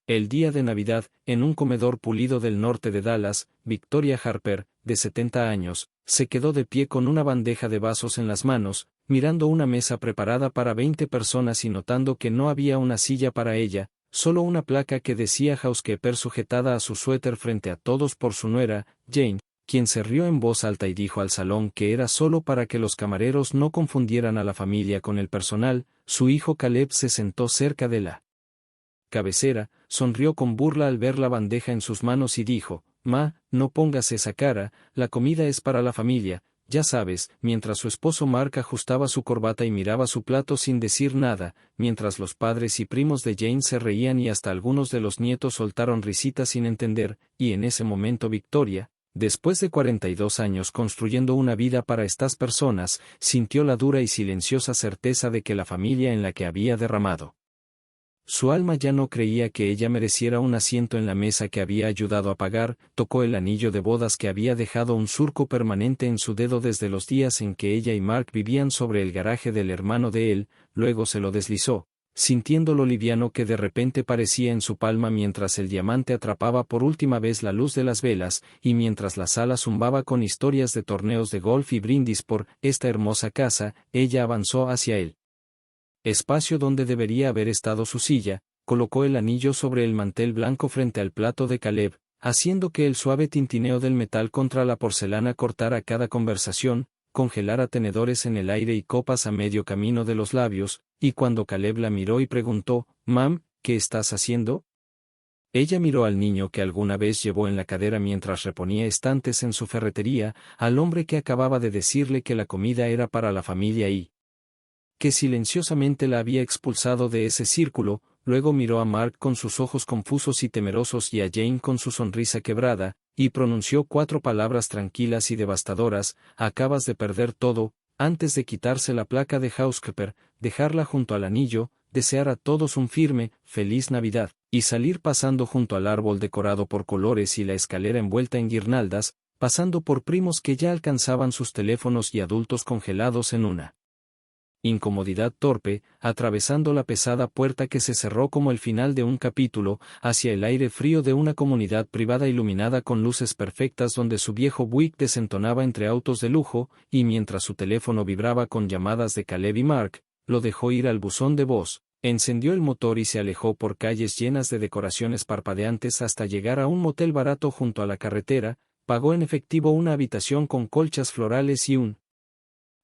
El día de Navidad, en un comedor pulido del norte de Dallas, Victoria Harper, de 70 años, se quedó de pie con una bandeja de vasos en las manos, mirando una mesa preparada para 20 personas y notando que no había una silla para ella, solo una placa que decía Housekeeper sujetada a su suéter frente a todos por su nuera, Jane, quien se rió en voz alta y dijo al salón que era solo para que los camareros no confundieran a la familia con el personal. Su hijo Caleb se sentó cerca de la cabecera, sonrió con burla al ver la bandeja en sus manos y dijo: «Ma, no pongas esa cara, la comida es para la familia, ya sabes», mientras su esposo Mark ajustaba su corbata y miraba su plato sin decir nada, mientras los padres y primos de Jane se reían y hasta algunos de los nietos soltaron risitas sin entender, y en ese momento Victoria, después de 42 años construyendo una vida para estas personas, sintió la dura y silenciosa certeza de que la familia en la que había derramado su alma ya no creía que ella mereciera un asiento en la mesa que había ayudado a pagar. Tocó el anillo de bodas que había dejado un surco permanente en su dedo desde los días en que ella y Mark vivían sobre el garaje del hermano de él, luego se lo deslizó, sintiendo lo liviano que de repente parecía en su palma mientras el diamante atrapaba por última vez la luz de las velas, y mientras la sala zumbaba con historias de torneos de golf y brindis por esta hermosa casa. Ella avanzó hacia él espacio donde debería haber estado su silla, colocó el anillo sobre el mantel blanco frente al plato de Caleb, haciendo que el suave tintineo del metal contra la porcelana cortara cada conversación, congelara tenedores en el aire y copas a medio camino de los labios, y cuando Caleb la miró y preguntó: «Mam, ¿qué estás haciendo?». Ella miró al niño que alguna vez llevó en la cadera mientras reponía estantes en su ferretería, al hombre que acababa de decirle que la comida era para la familia y que silenciosamente la había expulsado de ese círculo. Luego miró a Mark con sus ojos confusos y temerosos y a Jane con su sonrisa quebrada, y pronunció 4 palabras tranquilas y devastadoras: «Acabas de perder todo», antes de quitarse la placa de Housekeeper, dejarla junto al anillo, desear a todos un firme «Feliz Navidad», y salir pasando junto al árbol decorado por colores y la escalera envuelta en guirnaldas, pasando por primos que ya alcanzaban sus teléfonos y adultos congelados en una incomodidad torpe, atravesando la pesada puerta que se cerró como el final de un capítulo, hacia el aire frío de una comunidad privada iluminada con luces perfectas donde su viejo Buick desentonaba entre autos de lujo, y mientras su teléfono vibraba con llamadas de Caleb y Mark, lo dejó ir al buzón de voz, encendió el motor y se alejó por calles llenas de decoraciones parpadeantes hasta llegar a un motel barato junto a la carretera. Pagó en efectivo una habitación con colchas florales y un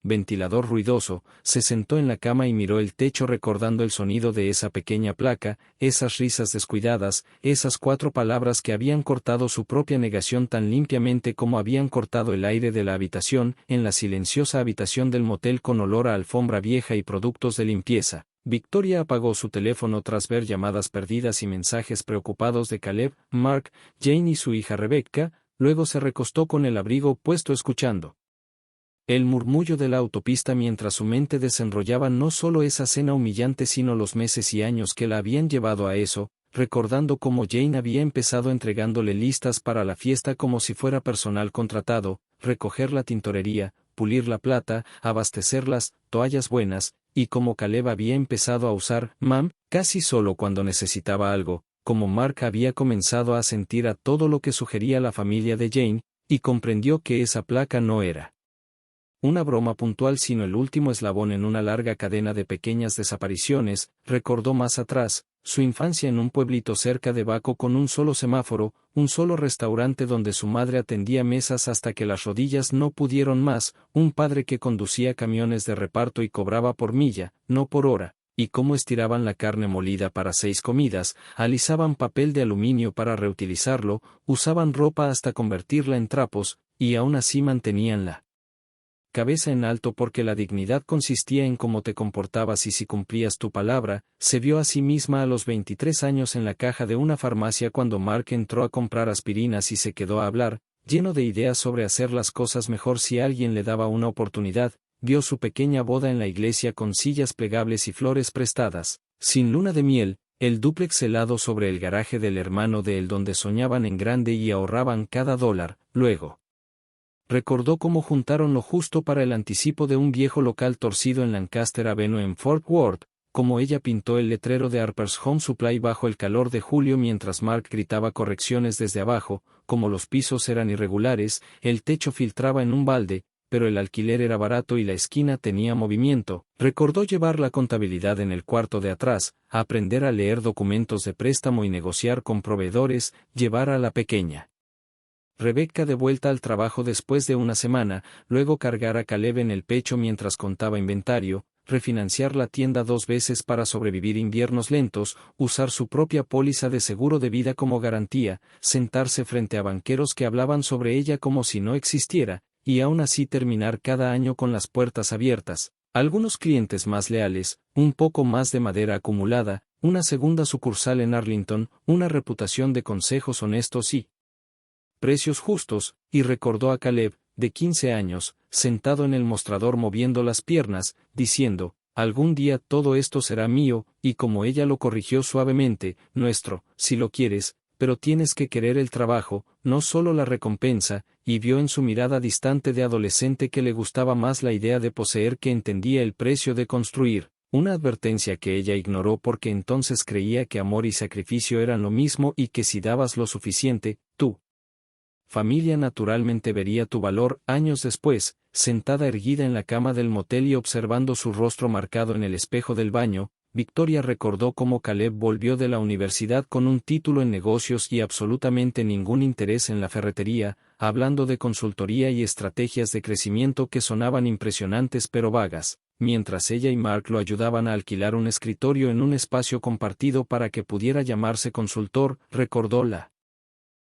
ventilador ruidoso, se sentó en la cama y miró el techo recordando el sonido de esa pequeña placa, esas risas descuidadas, esas 4 palabras que habían cortado su propia negación tan limpiamente como habían cortado el aire de la habitación. En la silenciosa habitación del motel con olor a alfombra vieja y productos de limpieza, Victoria apagó su teléfono tras ver llamadas perdidas y mensajes preocupados de Caleb, Mark, Jane y su hija Rebecca. Luego se recostó con el abrigo puesto escuchando el murmullo de la autopista mientras su mente desenrollaba no solo esa cena humillante sino los meses y años que la habían llevado a eso, recordando cómo Jane había empezado entregándole listas para la fiesta como si fuera personal contratado, recoger la tintorería, pulir la plata, abastecer las toallas buenas, y cómo Caleb había empezado a usar «mam» casi solo cuando necesitaba algo, como Mark había comenzado a sentir a todo lo que sugería la familia de Jane, y comprendió que esa placa no era una broma puntual sino el último eslabón en una larga cadena de pequeñas desapariciones. Recordó más atrás, su infancia en un pueblito cerca de Baco con un solo semáforo, un solo restaurante donde su madre atendía mesas hasta que las rodillas no pudieron más, un padre que conducía camiones de reparto y cobraba por milla, no por hora, y cómo estiraban la carne molida para 6 comidas, alisaban papel de aluminio para reutilizarlo, usaban ropa hasta convertirla en trapos, y aún así mantenían la cabeza en alto porque la dignidad consistía en cómo te comportabas y si cumplías tu palabra. Se vio a sí misma a los 23 años en la caja de una farmacia cuando Mark entró a comprar aspirinas y se quedó a hablar, lleno de ideas sobre hacer las cosas mejor si alguien le daba una oportunidad. Vio su pequeña boda en la iglesia con sillas plegables y flores prestadas, sin luna de miel, el dúplex helado sobre el garaje del hermano de él donde soñaban en grande y ahorraban cada dólar. Luego recordó cómo juntaron lo justo para el anticipo de un viejo local torcido en Lancaster Avenue en Fort Worth, como ella pintó el letrero de Harper's Home Supply bajo el calor de julio mientras Mark gritaba correcciones desde abajo, como los pisos eran irregulares, el techo filtraba en un balde, pero el alquiler era barato y la esquina tenía movimiento. Recordó llevar la contabilidad en el cuarto de atrás, aprender a leer documentos de préstamo y negociar con proveedores, llevar a la pequeña Rebecca de vuelta al trabajo después de una semana, luego cargar a Caleb en el pecho mientras contaba inventario, refinanciar la tienda 2 veces para sobrevivir inviernos lentos, usar su propia póliza de seguro de vida como garantía, sentarse frente a banqueros que hablaban sobre ella como si no existiera, y aún así terminar cada año con las puertas abiertas, algunos clientes más leales, un poco más de madera acumulada, una segunda sucursal en Arlington, una reputación de consejos honestos y precios justos, y recordó a Caleb, de 15 años, sentado en el mostrador moviendo las piernas, diciendo, algún día todo esto será mío, y como ella lo corrigió suavemente, nuestro, si lo quieres, pero tienes que querer el trabajo, no solo la recompensa, y vio en su mirada distante de adolescente que le gustaba más la idea de poseer que entendía el precio de construir, una advertencia que ella ignoró porque entonces creía que amor y sacrificio eran lo mismo y que si dabas lo suficiente, tú familia naturalmente vería tu valor. Años después, sentada erguida en la cama del motel y observando su rostro marcado en el espejo del baño, Victoria recordó cómo Caleb volvió de la universidad con un título en negocios y absolutamente ningún interés en la ferretería, hablando de consultoría y estrategias de crecimiento que sonaban impresionantes pero vagas, mientras ella y Mark lo ayudaban a alquilar un escritorio en un espacio compartido para que pudiera llamarse consultor. Recordó la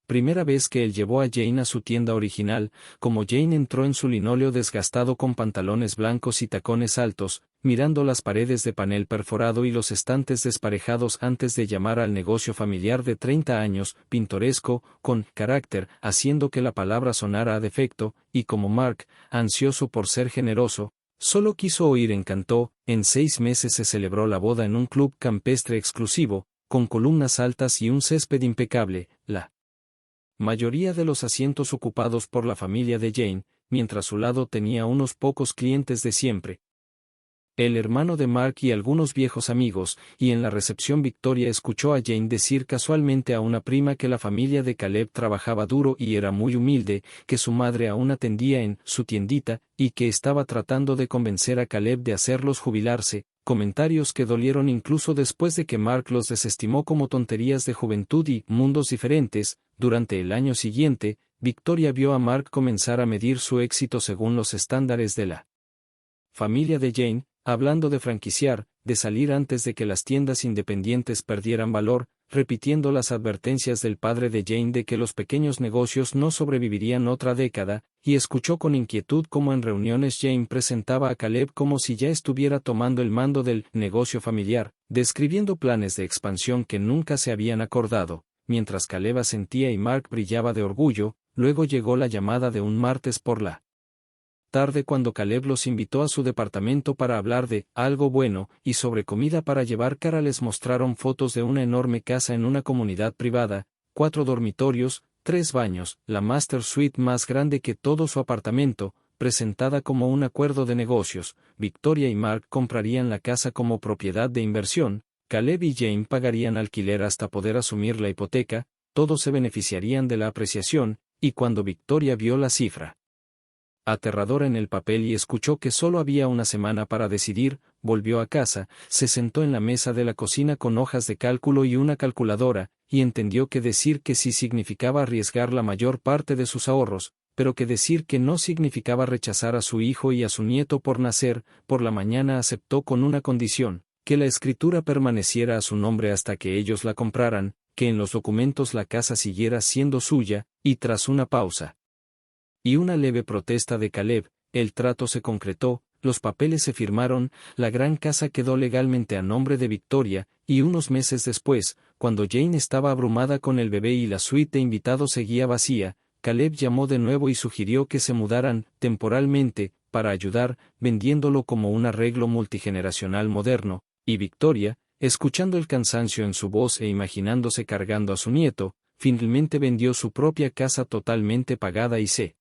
primera vez que él llevó a Jane a su tienda original, como Jane entró en su linóleo desgastado con pantalones blancos y tacones altos, mirando las paredes de panel perforado y los estantes desparejados antes de llamar al negocio familiar de 30 años, pintoresco, con carácter, haciendo que la palabra sonara a defecto, y como Mark, ansioso por ser generoso, solo quiso oír encantó. En 6 meses se celebró la boda en un club campestre exclusivo, con columnas altas y un césped impecable, la mayoría de los asientos ocupados por la familia de Jane, mientras su lado tenía unos pocos clientes de siempre. El hermano de Mark y algunos viejos amigos, y en la recepción Victoria escuchó a Jane decir casualmente a una prima que la familia de Caleb trabajaba duro y era muy humilde, que su madre aún atendía en su tiendita, y que estaba tratando de convencer a Caleb de hacerlos jubilarse, comentarios que dolieron incluso después de que Mark los desestimó como tonterías de juventud y mundos diferentes. Durante el año siguiente, Victoria vio a Mark comenzar a medir su éxito según los estándares de la familia de Jane, hablando de franquiciar, de salir antes de que las tiendas independientes perdieran valor, repitiendo las advertencias del padre de Jane de que los pequeños negocios no sobrevivirían otra década, y escuchó con inquietud cómo en reuniones Jane presentaba a Caleb como si ya estuviera tomando el mando del negocio familiar, describiendo planes de expansión que nunca se habían acordado, mientras Caleb asentía y Mark brillaba de orgullo. Luego llegó la llamada de un martes por la tarde cuando Caleb los invitó a su departamento para hablar de algo bueno, y sobre comida para llevar. Les mostraron fotos de una enorme casa en una comunidad privada, 4 dormitorios, 3 baños, la master suite más grande que todo su apartamento, presentada como un acuerdo de negocios. Victoria y Mark comprarían la casa como propiedad de inversión, Caleb y Jane pagarían alquiler hasta poder asumir la hipoteca, todos se beneficiarían de la apreciación, y cuando Victoria vio la cifra aterradora en el papel y escuchó que solo había una semana para decidir, volvió a casa, se sentó en la mesa de la cocina con hojas de cálculo y una calculadora, y entendió que decir que sí significaba arriesgar la mayor parte de sus ahorros, pero que decir que no significaba rechazar a su hijo y a su nieto por nacer. Por la mañana aceptó con una condición, que la escritura permaneciera a su nombre hasta que ellos la compraran, que en los documentos la casa siguiera siendo suya, y tras una pausa y una leve protesta de Caleb, el trato se concretó, los papeles se firmaron, la gran casa quedó legalmente a nombre de Victoria, y unos meses después, cuando Jane estaba abrumada con el bebé y la suite de invitados seguía vacía, Caleb llamó de nuevo y sugirió que se mudaran, temporalmente, para ayudar, vendiéndolo como un arreglo multigeneracional moderno, y Victoria, escuchando el cansancio en su voz e imaginándose cargando a su nieto, finalmente vendió su propia casa totalmente pagada y se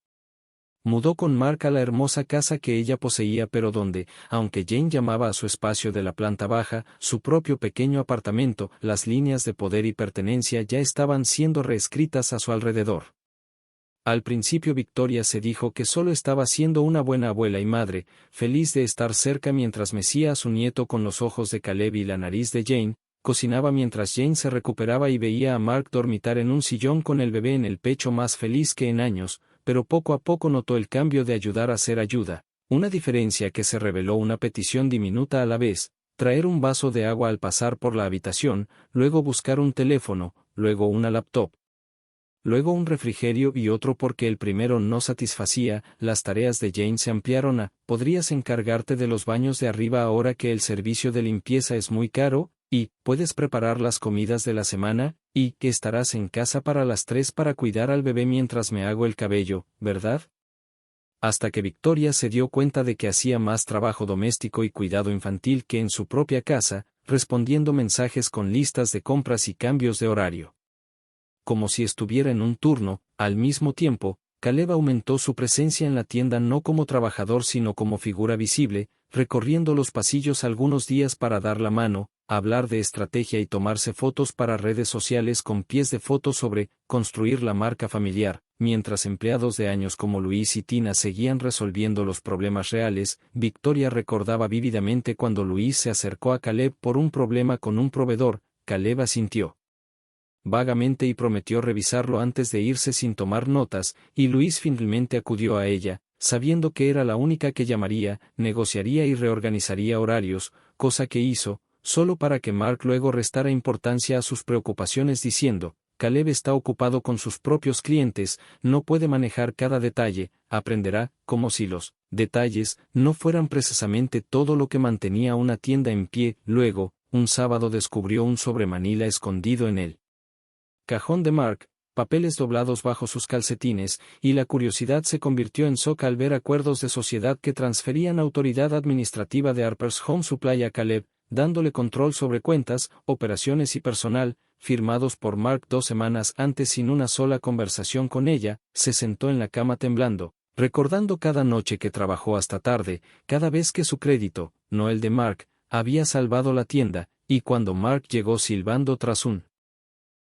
Mudó con Mark a la hermosa casa que ella poseía pero donde, aunque Jane llamaba a su espacio de la planta baja, su propio pequeño apartamento, las líneas de poder y pertenencia ya estaban siendo reescritas a su alrededor. Al principio Victoria se dijo que solo estaba siendo una buena abuela y madre, feliz de estar cerca mientras mecía a su nieto con los ojos de Caleb y la nariz de Jane, cocinaba mientras Jane se recuperaba y veía a Mark dormitar en un sillón con el bebé en el pecho más feliz que en años, pero poco a poco notó el cambio de ayudar a ser ayuda, una diferencia que se reveló una petición diminuta a la vez, traer un vaso de agua al pasar por la habitación, luego buscar un teléfono, luego una laptop, luego un refrigerio y otro porque el primero no satisfacía. Las tareas de Jane se ampliaron a, ¿podrías encargarte de los baños de arriba ahora que el servicio de limpieza es muy caro? Y, ¿puedes preparar las comidas de la semana? Y, que estarás en casa para las 3 para cuidar al bebé mientras me hago el cabello, ¿verdad? Hasta que Victoria se dio cuenta de que hacía más trabajo doméstico y cuidado infantil que en su propia casa, respondiendo mensajes con listas de compras y cambios de horario. Como si estuviera en un turno, al mismo tiempo, Caleb aumentó su presencia en la tienda no como trabajador sino como figura visible, recorriendo los pasillos algunos días para dar la mano, hablar de estrategia y tomarse fotos para redes sociales con pies de foto sobre construir la marca familiar, mientras empleados de años como Luis y Tina seguían resolviendo los problemas reales. Victoria recordaba vívidamente cuando Luis se acercó a Caleb por un problema con un proveedor. Caleb asintió vagamente y prometió revisarlo antes de irse sin tomar notas, y Luis finalmente acudió a ella, sabiendo que era la única que llamaría, negociaría y reorganizaría horarios, cosa que hizo, solo para que Mark luego restara importancia a sus preocupaciones diciendo, Caleb está ocupado con sus propios clientes, no puede manejar cada detalle, aprenderá, como si los detalles no fueran precisamente todo lo que mantenía una tienda en pie. Luego, un sábado descubrió un sobremanila escondido en él cajón de Mark, papeles doblados bajo sus calcetines, y la curiosidad se convirtió en shock al ver acuerdos de sociedad que transferían autoridad administrativa de Harper's Home Supply a Caleb, dándole control sobre cuentas, operaciones y personal, firmados por Mark 2 semanas antes sin una sola conversación con ella. Se sentó en la cama temblando, recordando cada noche que trabajó hasta tarde, cada vez que su crédito, no el de Mark, había salvado la tienda, y cuando Mark llegó silbando tras un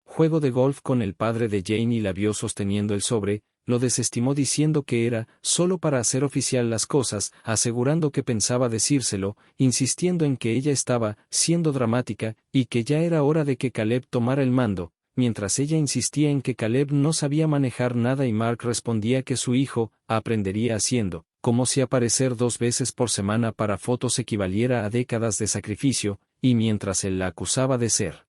juego de golf con el padre de Jane y la vio sosteniendo el sobre, lo desestimó diciendo que era solo para hacer oficial las cosas, asegurando que pensaba decírselo, insistiendo en que ella estaba siendo dramática, y que ya era hora de que Caleb tomara el mando, mientras ella insistía en que Caleb no sabía manejar nada y Mark respondía que su hijo aprendería haciendo, como si aparecer 2 veces por semana para fotos equivaliera a décadas de sacrificio, y mientras él la acusaba de ser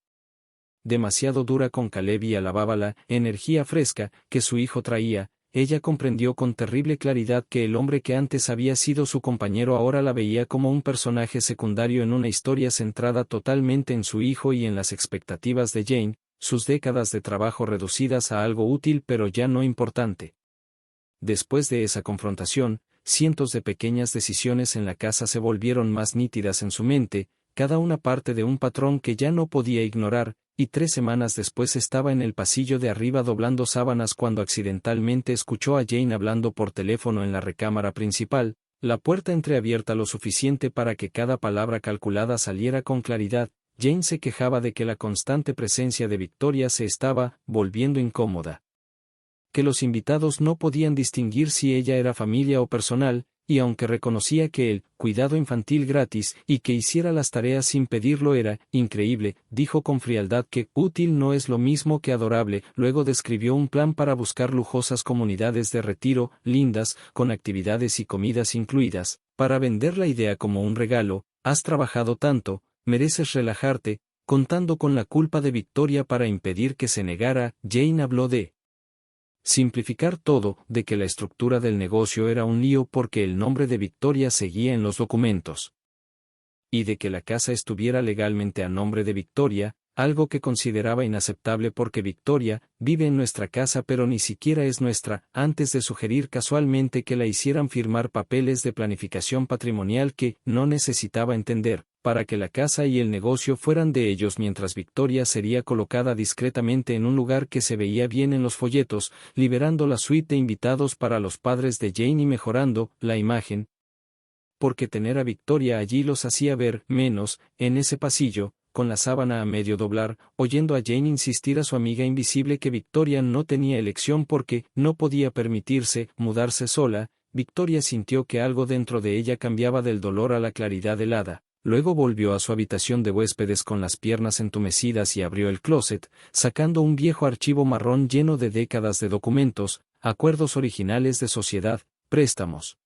demasiado dura con Caleb y alababa la energía fresca que su hijo traía, ella comprendió con terrible claridad que el hombre que antes había sido su compañero ahora la veía como un personaje secundario en una historia centrada totalmente en su hijo y en las expectativas de Jane, sus décadas de trabajo reducidas a algo útil pero ya no importante. Después de esa confrontación, cientos de pequeñas decisiones en la casa se volvieron más nítidas en su mente, cada una parte de un patrón que ya no podía ignorar, y 3 semanas después estaba en el pasillo de arriba doblando sábanas cuando accidentalmente escuchó a Jane hablando por teléfono en la recámara principal, la puerta entreabierta lo suficiente para que cada palabra calculada saliera con claridad. Jane se quejaba de que la constante presencia de Victoria se estaba volviendo incómoda, que los invitados no podían distinguir si ella era familia o personal, y aunque reconocía que el cuidado infantil gratis y que hiciera las tareas sin pedirlo era increíble, dijo con frialdad que útil no es lo mismo que adorable. Luego describió un plan para buscar lujosas comunidades de retiro, lindas, con actividades y comidas incluidas, para vender la idea como un regalo. Has trabajado tanto, mereces relajarte, contando con la culpa de Victoria para impedir que se negara. Jane habló de simplificar todo, de que la estructura del negocio era un lío porque el nombre de Victoria seguía en los documentos, y de que la casa estuviera legalmente a nombre de Victoria, algo que consideraba inaceptable porque Victoria vive en nuestra casa pero ni siquiera es nuestra, antes de sugerir casualmente que la hicieran firmar papeles de planificación patrimonial que no necesitaba entender, para que la casa y el negocio fueran de ellos mientras Victoria sería colocada discretamente en un lugar que se veía bien en los folletos, liberando la suite de invitados para los padres de Jane y mejorando la imagen, porque tener a Victoria allí los hacía ver menos, en ese pasillo, con la sábana a medio doblar, oyendo a Jane insistir a su amiga invisible que Victoria no tenía elección porque no podía permitirse mudarse sola. Victoria sintió que algo dentro de ella cambiaba del dolor a la claridad helada. Luego volvió a su habitación de huéspedes con las piernas entumecidas y abrió el closet, sacando un viejo archivo marrón lleno de décadas de documentos, acuerdos originales de sociedad, préstamos,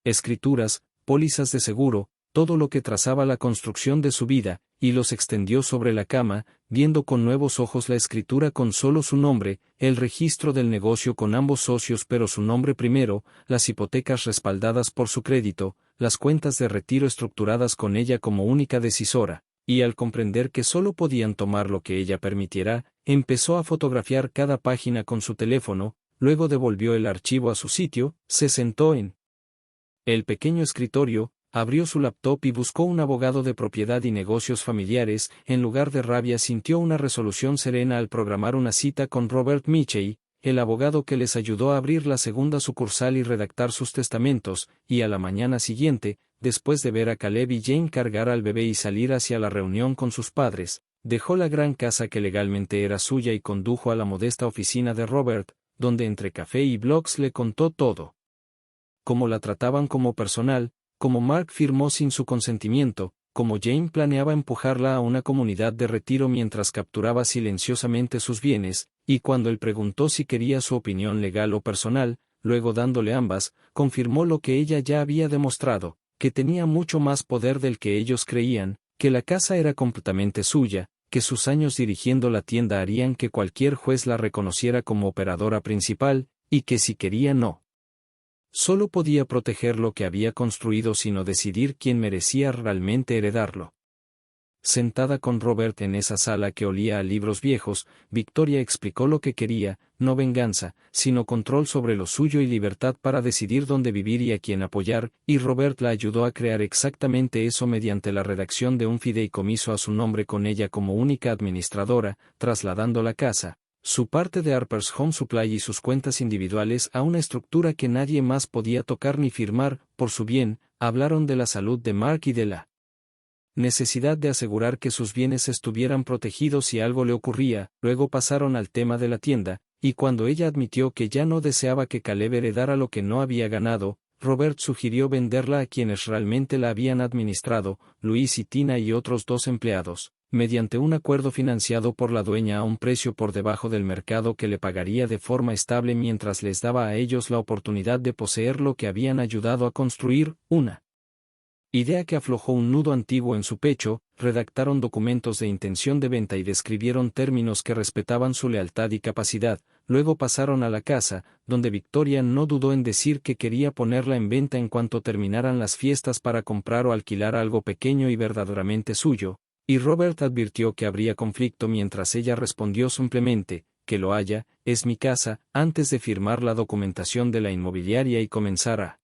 escrituras, pólizas de seguro, todo lo que trazaba la construcción de su vida, y los extendió sobre la cama, viendo con nuevos ojos la escritura con solo su nombre, el registro del negocio con ambos socios pero su nombre primero, las hipotecas respaldadas por su crédito, las cuentas de retiro estructuradas con ella como única decisora, y al comprender que solo podían tomar lo que ella permitiera, empezó a fotografiar cada página con su teléfono, luego devolvió el archivo a su sitio, se sentó en el pequeño escritorio, abrió su laptop y buscó un abogado de propiedad y negocios familiares. En lugar de rabia sintió una resolución serena al programar una cita con Robert Mitchell, el abogado que les ayudó a abrir la segunda sucursal y redactar sus testamentos, y a la mañana siguiente, después de ver a Caleb y Jane cargar al bebé y salir hacia la reunión con sus padres, dejó la gran casa que legalmente era suya y condujo a la modesta oficina de Robert, donde entre café y blogs le contó todo. Cómo la trataban como personal, como Mark firmó sin su consentimiento, como Jane planeaba empujarla a una comunidad de retiro mientras capturaba silenciosamente sus bienes, y cuando él preguntó si quería su opinión legal o personal, luego dándole ambas, confirmó lo que ella ya había demostrado, que tenía mucho más poder del que ellos creían, que la casa era completamente suya, que sus años dirigiendo la tienda harían que cualquier juez la reconociera como operadora principal, y que si quería no solo podía proteger lo que había construido sino decidir quién merecía realmente heredarlo. Sentada con Robert en esa sala que olía a libros viejos, Victoria explicó lo que quería, no venganza, sino control sobre lo suyo y libertad para decidir dónde vivir y a quién apoyar, y Robert la ayudó a crear exactamente eso mediante la redacción de un fideicomiso a su nombre con ella como única administradora, trasladando la casa, su parte de Harper's Home Supply y sus cuentas individuales a una estructura que nadie más podía tocar ni firmar. Por su bien, hablaron de la salud de Mark y de la necesidad de asegurar que sus bienes estuvieran protegidos si algo le ocurría. Luego pasaron al tema de la tienda, y cuando ella admitió que ya no deseaba que Caleb heredara lo que no había ganado, Robert sugirió venderla a quienes realmente la habían administrado, Luis y Tina y otros 2 empleados, mediante un acuerdo financiado por la dueña a un precio por debajo del mercado que le pagaría de forma estable mientras les daba a ellos la oportunidad de poseer lo que habían ayudado a construir, una idea que aflojó un nudo antiguo en su pecho. Redactaron documentos de intención de venta y describieron términos que respetaban su lealtad y capacidad. Luego pasaron a la casa, donde Victoria no dudó en decir que quería ponerla en venta en cuanto terminaran las fiestas para comprar o alquilar algo pequeño y verdaderamente suyo, y Robert advirtió que habría conflicto mientras ella respondió simplemente, que lo haya, es mi casa, antes de firmar la documentación de la inmobiliaria y comenzar a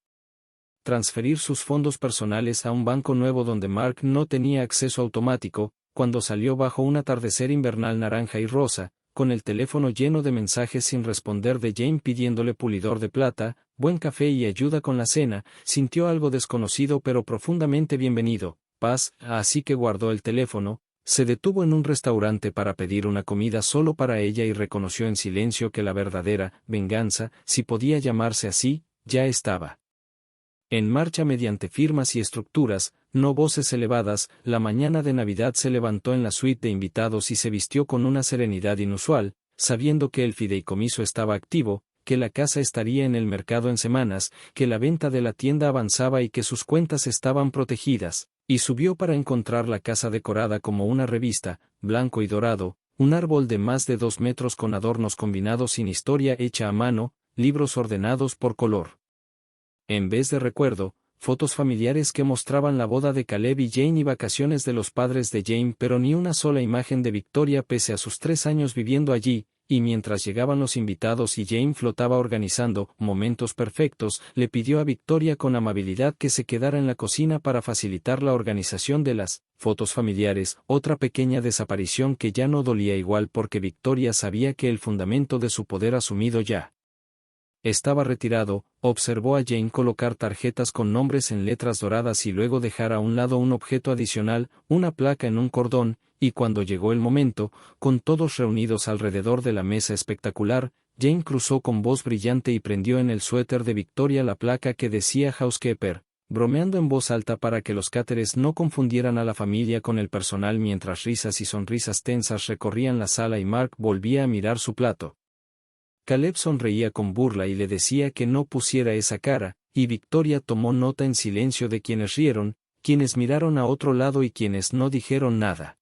transferir sus fondos personales a un banco nuevo donde Mark no tenía acceso automático. Cuando salió bajo un atardecer invernal naranja y rosa, con el teléfono lleno de mensajes sin responder de Jane pidiéndole pulidor de plata, buen café y ayuda con la cena, sintió algo desconocido pero profundamente bienvenido, paz, así que guardó el teléfono, se detuvo en un restaurante para pedir una comida solo para ella y reconoció en silencio que la verdadera venganza, si podía llamarse así, ya estaba en marcha mediante firmas y estructuras, no voces elevadas. La mañana de Navidad se levantó en la suite de invitados y se vistió con una serenidad inusual, sabiendo que el fideicomiso estaba activo, que la casa estaría en el mercado en semanas, que la venta de la tienda avanzaba y que sus cuentas estaban protegidas, y subió para encontrar la casa decorada como una revista, blanco y dorado, un árbol de más de 2 metros con adornos combinados sin historia hecha a mano, libros ordenados por color. En vez de recuerdo, fotos familiares que mostraban la boda de Caleb y Jane y vacaciones de los padres de Jane, pero ni una sola imagen de Victoria pese a sus 3 años viviendo allí, y mientras llegaban los invitados y Jane flotaba organizando momentos perfectos, le pidió a Victoria con amabilidad que se quedara en la cocina para facilitar la organización de las fotos familiares, otra pequeña desaparición que ya no dolía igual porque Victoria sabía que el fundamento de su poder asumido ya estaba retirado. Observó a Jane colocar tarjetas con nombres en letras doradas y luego dejar a un lado un objeto adicional, una placa en un cordón, y cuando llegó el momento, con todos reunidos alrededor de la mesa espectacular, Jane cruzó con voz brillante y prendió en el suéter de Victoria la placa que decía Housekeeper, bromeando en voz alta para que los cáteres no confundieran a la familia con el personal mientras risas y sonrisas tensas recorrían la sala y Mark volvía a mirar su plato. Caleb sonreía con burla y le decía que no pusiera esa cara, y Victoria tomó nota en silencio de quienes rieron, quienes miraron a otro lado y quienes no dijeron nada.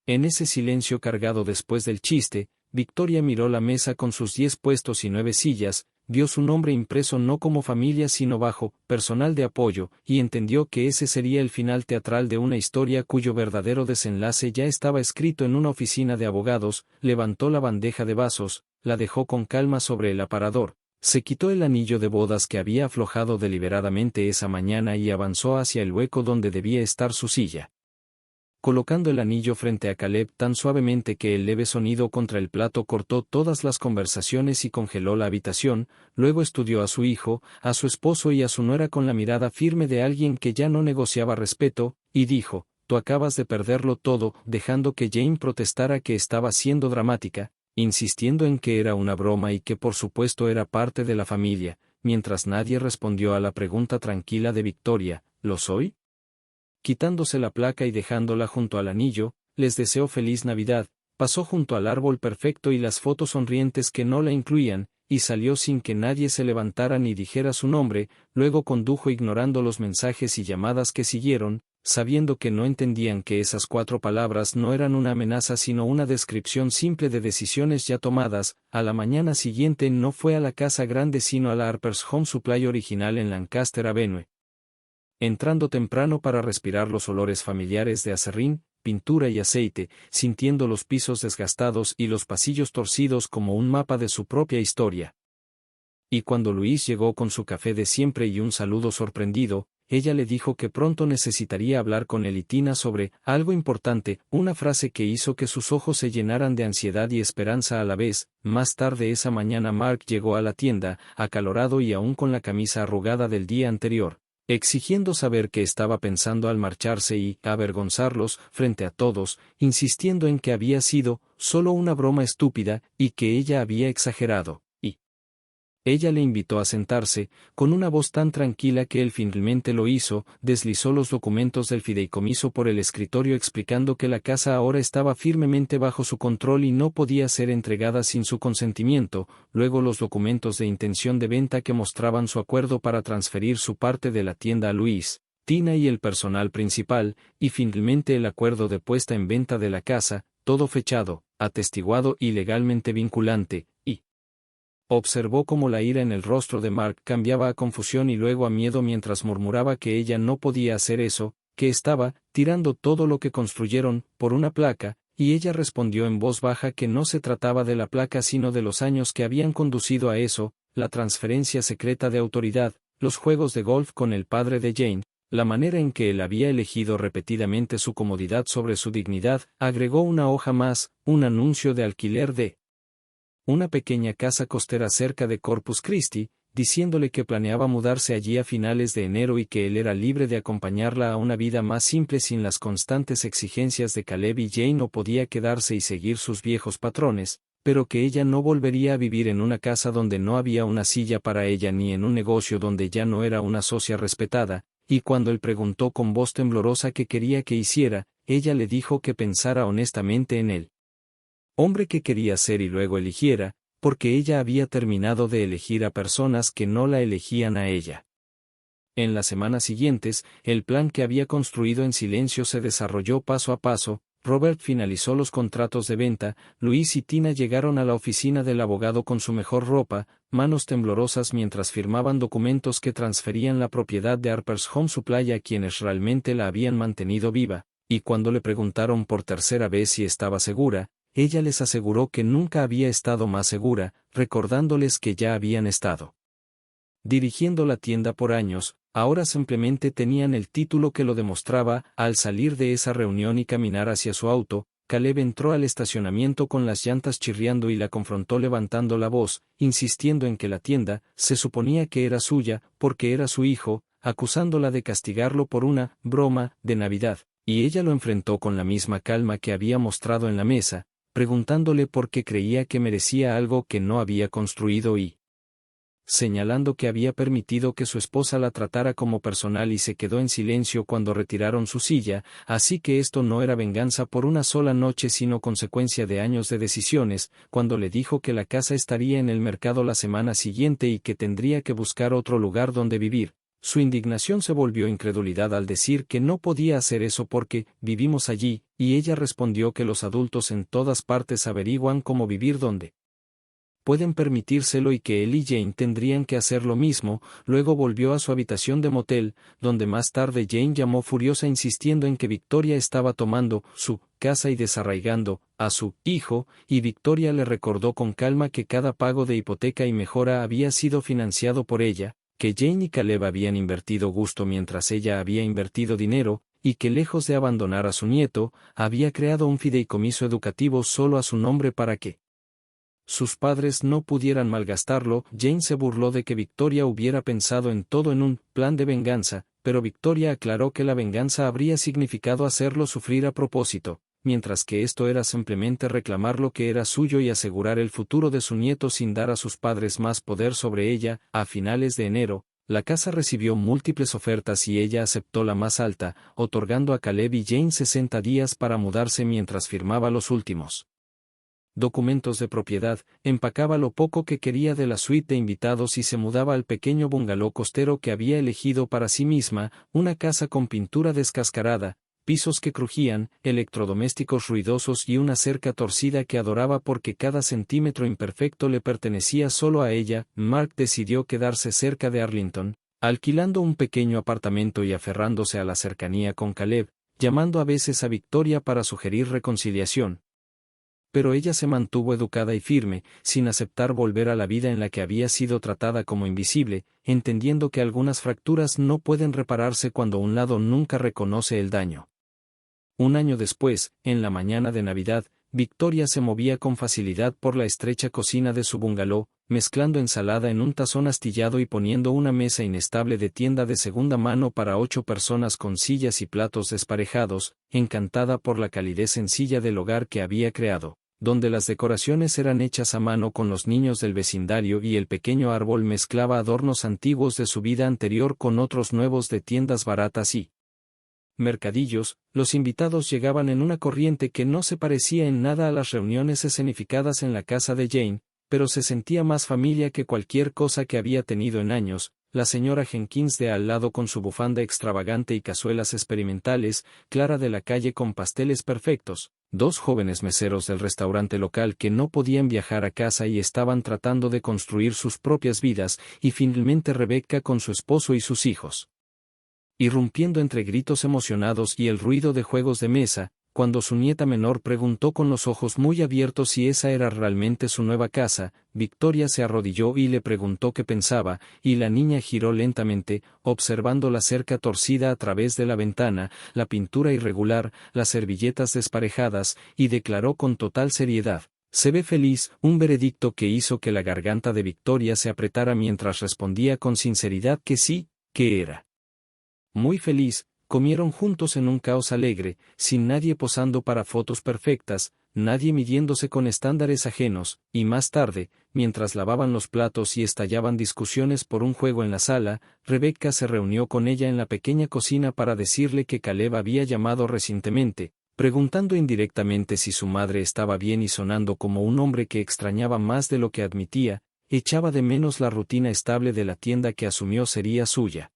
En ese silencio cargado después del chiste, Victoria miró la mesa con sus 10 puestos y 9 sillas, vio su nombre impreso no como familia sino bajo personal de apoyo, y entendió que ese sería el final teatral de una historia cuyo verdadero desenlace ya estaba escrito en una oficina de abogados. Levantó la bandeja de vasos, la dejó con calma sobre el aparador, se quitó el anillo de bodas que había aflojado deliberadamente esa mañana y avanzó hacia el hueco donde debía estar su silla. Colocando el anillo frente a Caleb tan suavemente que el leve sonido contra el plato cortó todas las conversaciones y congeló la habitación, luego estudió a su hijo, a su esposo y a su nuera con la mirada firme de alguien que ya no negociaba respeto, y dijo: «Tú acabas de perderlo todo», dejando que Jane protestara que estaba siendo dramática, insistiendo en que era una broma y que por supuesto era parte de la familia, mientras nadie respondió a la pregunta tranquila de Victoria: «¿Lo soy?». Quitándose la placa y dejándola junto al anillo, les deseó feliz Navidad, pasó junto al árbol perfecto y las fotos sonrientes que no la incluían, y salió sin que nadie se levantara ni dijera su nombre. Luego condujo ignorando los mensajes y llamadas que siguieron, sabiendo que no entendían que esas 4 palabras no eran una amenaza sino una descripción simple de decisiones ya tomadas. A la mañana siguiente no fue a la casa grande sino a la Harper's Home Supply original en Lancaster Avenue. Entrando temprano para respirar los olores familiares de aserrín, pintura y aceite, sintiendo los pisos desgastados y los pasillos torcidos como un mapa de su propia historia. Y cuando Luis llegó con su café de siempre y un saludo sorprendido, ella le dijo que pronto necesitaría hablar con él y Tina sobre algo importante, una frase que hizo que sus ojos se llenaran de ansiedad y esperanza a la vez. Más tarde esa mañana Mark llegó a la tienda, acalorado y aún con la camisa arrugada del día anterior, exigiendo saber qué estaba pensando al marcharse y avergonzarlos frente a todos, insistiendo en que había sido solo una broma estúpida y que ella había exagerado. Y ella le invitó a sentarse, con una voz tan tranquila que él finalmente lo hizo, deslizó los documentos del fideicomiso por el escritorio explicando que la casa ahora estaba firmemente bajo su control y no podía ser entregada sin su consentimiento, luego los documentos de intención de venta que mostraban su acuerdo para transferir su parte de la tienda a Luis, Tina y el personal principal, y finalmente el acuerdo de puesta en venta de la casa, todo fechado, atestiguado y legalmente vinculante. Y observó cómo la ira en el rostro de Mark cambiaba a confusión y luego a miedo mientras murmuraba que ella no podía hacer eso, que estaba tirando todo lo que construyeron por una placa, y ella respondió en voz baja que no se trataba de la placa sino de los años que habían conducido a eso, la transferencia secreta de autoridad, los juegos de golf con el padre de Jane, la manera en que él había elegido repetidamente su comodidad sobre su dignidad. Agregó una hoja más, un anuncio de alquiler de una pequeña casa costera cerca de Corpus Christi, diciéndole que planeaba mudarse allí a finales de enero y que él era libre de acompañarla a una vida más simple sin las constantes exigencias de Caleb y Jane o podía quedarse y seguir sus viejos patrones, pero que ella no volvería a vivir en una casa donde no había una silla para ella ni en un negocio donde ya no era una socia respetada, y cuando él preguntó con voz temblorosa qué quería que hiciera, ella le dijo que pensara honestamente en él. Hombre que quería ser y luego eligiera, porque ella había terminado de elegir a personas que no la elegían a ella. En las semanas siguientes, el plan que había construido en silencio se desarrolló paso a paso. Robert finalizó los contratos de venta, Luis y Tina llegaron a la oficina del abogado con su mejor ropa, manos temblorosas mientras firmaban documentos que transferían la propiedad de Harper's Home Supply a quienes realmente la habían mantenido viva, y cuando le preguntaron por tercera vez si estaba segura, ella les aseguró que nunca había estado más segura, recordándoles que ya habían estado dirigiendo la tienda por años. Ahora simplemente tenían el título que lo demostraba. Al salir de esa reunión y caminar hacia su auto, Caleb entró al estacionamiento con las llantas chirriando y la confrontó levantando la voz, insistiendo en que la tienda se suponía que era suya, porque era su hijo, acusándola de castigarlo por una broma de Navidad, y ella lo enfrentó con la misma calma que había mostrado en la mesa, preguntándole por qué creía que merecía algo que no había construido y señalando que había permitido que su esposa la tratara como personal y se quedó en silencio cuando retiraron su silla, así que esto no era venganza por una sola noche sino consecuencia de años de decisiones, cuando le dijo que la casa estaría en el mercado la semana siguiente y que tendría que buscar otro lugar donde vivir. Su indignación se volvió incredulidad al decir que no podía hacer eso porque vivimos allí, y ella respondió que los adultos en todas partes averiguan cómo vivir donde pueden permitírselo y que él y Jane tendrían que hacer lo mismo. Luego volvió a su habitación de motel, donde más tarde Jane llamó furiosa insistiendo en que Victoria estaba tomando su casa y desarraigando a su hijo, y Victoria le recordó con calma que cada pago de hipoteca y mejora había sido financiado por ella, que Jane y Caleb habían invertido gusto mientras ella había invertido dinero, y que lejos de abandonar a su nieto, había creado un fideicomiso educativo solo a su nombre para que sus padres no pudieran malgastarlo. Jane se burló de que Victoria hubiera pensado en todo en un plan de venganza, pero Victoria aclaró que la venganza habría significado hacerlo sufrir a propósito, mientras que esto era simplemente reclamar lo que era suyo y asegurar el futuro de su nieto sin dar a sus padres más poder sobre ella. A finales de enero, la casa recibió múltiples ofertas y ella aceptó la más alta, otorgando a Caleb y Jane 60 días para mudarse mientras firmaba los últimos documentos de propiedad, empacaba lo poco que quería de la suite de invitados y se mudaba al pequeño bungalow costero que había elegido para sí misma, una casa con pintura descascarada, pisos que crujían, electrodomésticos ruidosos y una cerca torcida que adoraba porque cada centímetro imperfecto le pertenecía solo a ella. Mark decidió quedarse cerca de Arlington, alquilando un pequeño apartamento y aferrándose a la cercanía con Caleb, llamando a veces a Victoria para sugerir reconciliación. Pero ella se mantuvo educada y firme, sin aceptar volver a la vida en la que había sido tratada como invisible, entendiendo que algunas fracturas no pueden repararse cuando un lado nunca reconoce el daño. Un año después, en la mañana de Navidad, Victoria se movía con facilidad por la estrecha cocina de su bungalow, mezclando ensalada en un tazón astillado y poniendo una mesa inestable de tienda de segunda mano para 8 personas con sillas y platos desparejados, encantada por la calidez sencilla del hogar que había creado, donde las decoraciones eran hechas a mano con los niños del vecindario y el pequeño árbol mezclaba adornos antiguos de su vida anterior con otros nuevos de tiendas baratas y mercadillos. Los invitados llegaban en una corriente que no se parecía en nada a las reuniones escenificadas en la casa de Jane, pero se sentía más familia que cualquier cosa que había tenido en años. La señora Jenkins de al lado con su bufanda extravagante y cazuelas experimentales, Clara de la calle con pasteles perfectos, 2 jóvenes meseros del restaurante local que no podían viajar a casa y estaban tratando de construir sus propias vidas, y finalmente Rebecca con su esposo y sus hijos. Irrumpiendo entre gritos emocionados y el ruido de juegos de mesa, cuando su nieta menor preguntó con los ojos muy abiertos si esa era realmente su nueva casa, Victoria se arrodilló y le preguntó qué pensaba, y la niña giró lentamente, observando la cerca torcida a través de la ventana, la pintura irregular, las servilletas desparejadas, y declaró con total seriedad: «Se ve feliz», un veredicto que hizo que la garganta de Victoria se apretara mientras respondía con sinceridad que sí, que era muy feliz. Comieron juntos en un caos alegre, sin nadie posando para fotos perfectas, nadie midiéndose con estándares ajenos, y más tarde, mientras lavaban los platos y estallaban discusiones por un juego en la sala, Rebecca se reunió con ella en la pequeña cocina para decirle que Caleb había llamado recientemente, preguntando indirectamente si su madre estaba bien y sonando como un hombre que extrañaba más de lo que admitía, echaba de menos la rutina estable de la tienda que asumió sería suya,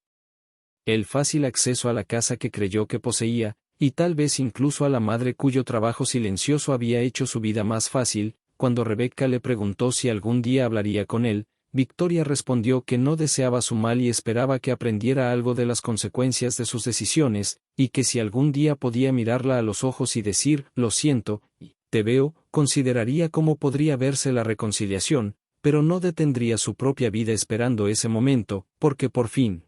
el fácil acceso a la casa que creyó que poseía, y tal vez incluso a la madre cuyo trabajo silencioso había hecho su vida más fácil. Cuando Rebecca le preguntó si algún día hablaría con él, Victoria respondió que no deseaba su mal y esperaba que aprendiera algo de las consecuencias de sus decisiones, y que si algún día podía mirarla a los ojos y decir, lo siento, y te veo, consideraría cómo podría verse la reconciliación, pero no detendría su propia vida esperando ese momento, porque por fin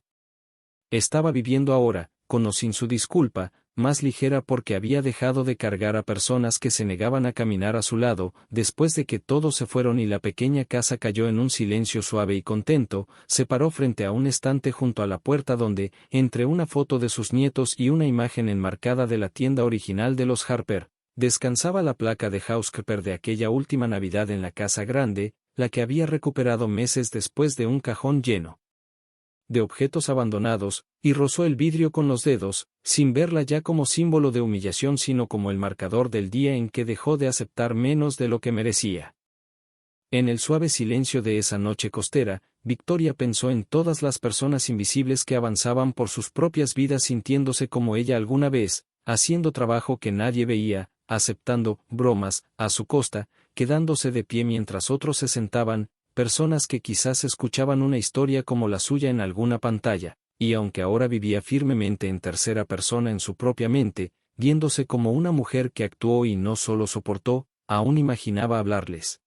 estaba viviendo ahora, con o sin su disculpa, más ligera porque había dejado de cargar a personas que se negaban a caminar a su lado, después de que todos se fueron y la pequeña casa cayó en un silencio suave y contento, se paró frente a un estante junto a la puerta donde, entre una foto de sus nietos y una imagen enmarcada de la tienda original de los Harper, descansaba la placa de housekeeper de aquella última Navidad en la casa grande, la que había recuperado meses después de un cajón lleno de objetos abandonados, y rozó el vidrio con los dedos, sin verla ya como símbolo de humillación sino como el marcador del día en que dejó de aceptar menos de lo que merecía. En el suave silencio de esa noche costera, Victoria pensó en todas las personas invisibles que avanzaban por sus propias vidas sintiéndose como ella alguna vez, haciendo trabajo que nadie veía, aceptando bromas a su costa, quedándose de pie mientras otros se sentaban, personas que quizás escuchaban una historia como la suya en alguna pantalla, y aunque ahora vivía firmemente en tercera persona en su propia mente, viéndose como una mujer que actuó y no solo soportó, aún imaginaba hablarles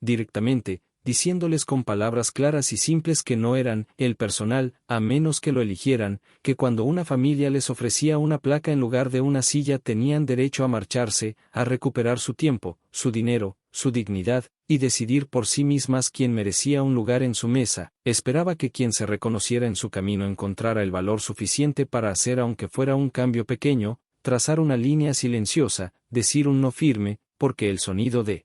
directamente, diciéndoles con palabras claras y simples que no eran el personal, a menos que lo eligieran, que cuando una familia les ofrecía una placa en lugar de una silla tenían derecho a marcharse, a recuperar su tiempo, su dinero, su dignidad, y decidir por sí mismas quién merecía un lugar en su mesa. Esperaba que quien se reconociera en su camino encontrara el valor suficiente para hacer aunque fuera un cambio pequeño, trazar una línea silenciosa, decir un no firme, porque el sonido de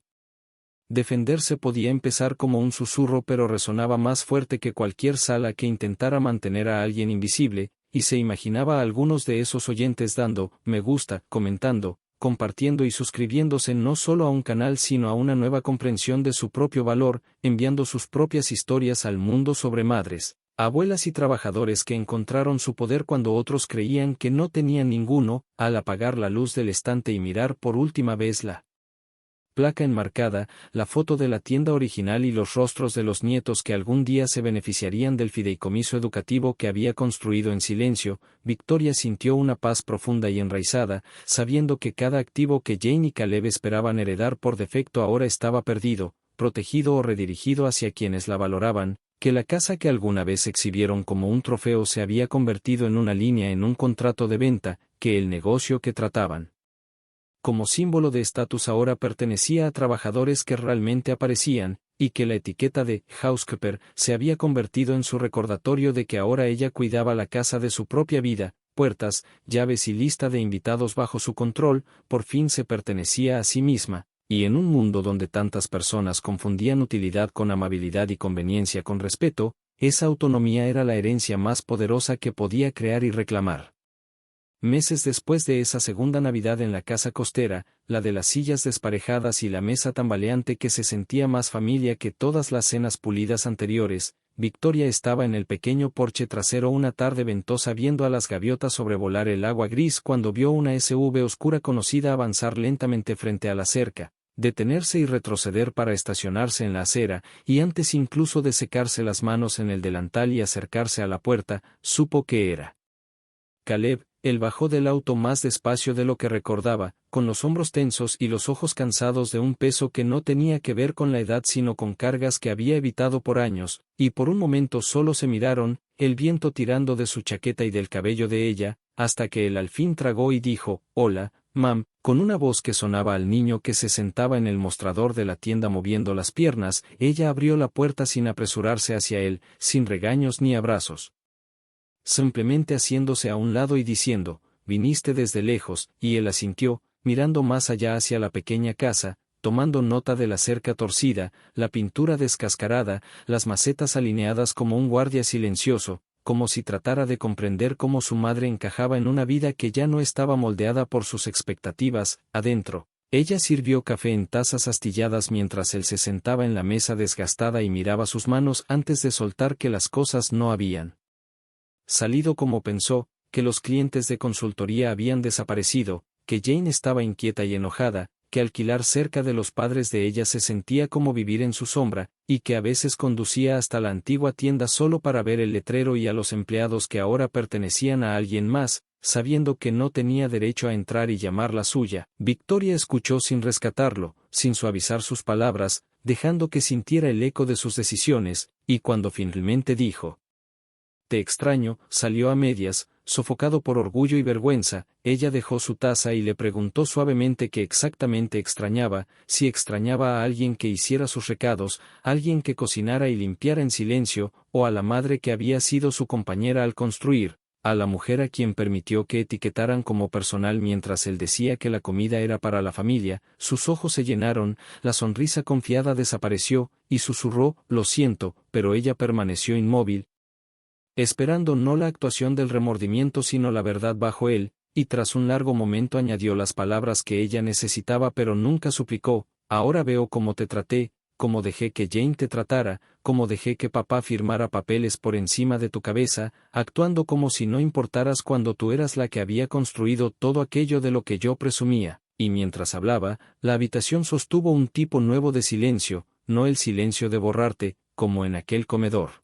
defenderse podía empezar como un susurro pero resonaba más fuerte que cualquier sala que intentara mantener a alguien invisible, y se imaginaba a algunos de esos oyentes dando me gusta, comentando, compartiendo y suscribiéndose no solo a un canal sino a una nueva comprensión de su propio valor, enviando sus propias historias al mundo sobre madres, abuelas y trabajadores que encontraron su poder cuando otros creían que no tenían ninguno, al apagar la luz del estante y mirar por última vez la placa enmarcada, la foto de la tienda original y los rostros de los nietos que algún día se beneficiarían del fideicomiso educativo que había construido en silencio, Victoria sintió una paz profunda y enraizada, sabiendo que cada activo que Jane y Caleb esperaban heredar por defecto ahora estaba perdido, protegido o redirigido hacia quienes la valoraban, que la casa que alguna vez exhibieron como un trofeo se había convertido en una línea en un contrato de venta, que el negocio que trataban como símbolo de estatus ahora pertenecía a trabajadores que realmente aparecían, y que la etiqueta de housekeeper se había convertido en su recordatorio de que ahora ella cuidaba la casa de su propia vida, puertas, llaves y lista de invitados bajo su control, por fin se pertenecía a sí misma, y en un mundo donde tantas personas confundían utilidad con amabilidad y conveniencia con respeto, esa autonomía era la herencia más poderosa que podía crear y reclamar. Meses después de esa segunda Navidad en la casa costera, la de las sillas desparejadas y la mesa tambaleante que se sentía más familia que todas las cenas pulidas anteriores, Victoria estaba en el pequeño porche trasero una tarde ventosa viendo a las gaviotas sobrevolar el agua gris cuando vio una SUV oscura conocida avanzar lentamente frente a la cerca, detenerse y retroceder para estacionarse en la acera, y antes incluso de secarse las manos en el delantal y acercarse a la puerta, supo que era Caleb. Él bajó del auto más despacio de lo que recordaba, con los hombros tensos y los ojos cansados de un peso que no tenía que ver con la edad sino con cargas que había evitado por años, y por un momento solo se miraron, el viento tirando de su chaqueta y del cabello de ella, hasta que él al fin tragó y dijo, «Hola, mam», con una voz que sonaba al niño que se sentaba en el mostrador de la tienda moviendo las piernas. Ella abrió la puerta sin apresurarse hacia él, sin regaños ni abrazos, simplemente haciéndose a un lado y diciendo, «Viniste desde lejos», y él asintió, mirando más allá hacia la pequeña casa, tomando nota de la cerca torcida, la pintura descascarada, las macetas alineadas como un guardia silencioso, como si tratara de comprender cómo su madre encajaba en una vida que ya no estaba moldeada por sus expectativas. Adentro, ella sirvió café en tazas astilladas mientras él se sentaba en la mesa desgastada y miraba sus manos antes de soltar que las cosas no habían salido como pensó, que los clientes de consultoría habían desaparecido, que Jane estaba inquieta y enojada, que alquilar cerca de los padres de ella se sentía como vivir en su sombra, y que a veces conducía hasta la antigua tienda solo para ver el letrero y a los empleados que ahora pertenecían a alguien más, sabiendo que no tenía derecho a entrar y llamarla suya. Victoria escuchó sin rescatarlo, sin suavizar sus palabras, dejando que sintiera el eco de sus decisiones, y cuando finalmente dijo: «Te extraño», salió a medias, sofocado por orgullo y vergüenza. Ella dejó su taza y le preguntó suavemente qué exactamente extrañaba, si extrañaba a alguien que hiciera sus recados, alguien que cocinara y limpiara en silencio, o a la madre que había sido su compañera al construir, a la mujer a quien permitió que etiquetaran como personal mientras él decía que la comida era para la familia. Sus ojos se llenaron, la sonrisa confiada desapareció, y susurró: «Lo siento», pero ella permaneció inmóvil, esperando no la actuación del remordimiento sino la verdad bajo él, y tras un largo momento añadió las palabras que ella necesitaba pero nunca suplicó: «Ahora veo cómo te traté, cómo dejé que Jane te tratara, cómo dejé que papá firmara papeles por encima de tu cabeza, actuando como si no importaras cuando tú eras la que había construido todo aquello de lo que yo presumía». Y mientras hablaba, la habitación sostuvo un tipo nuevo de silencio, no el silencio de borrarte, como en aquel comedor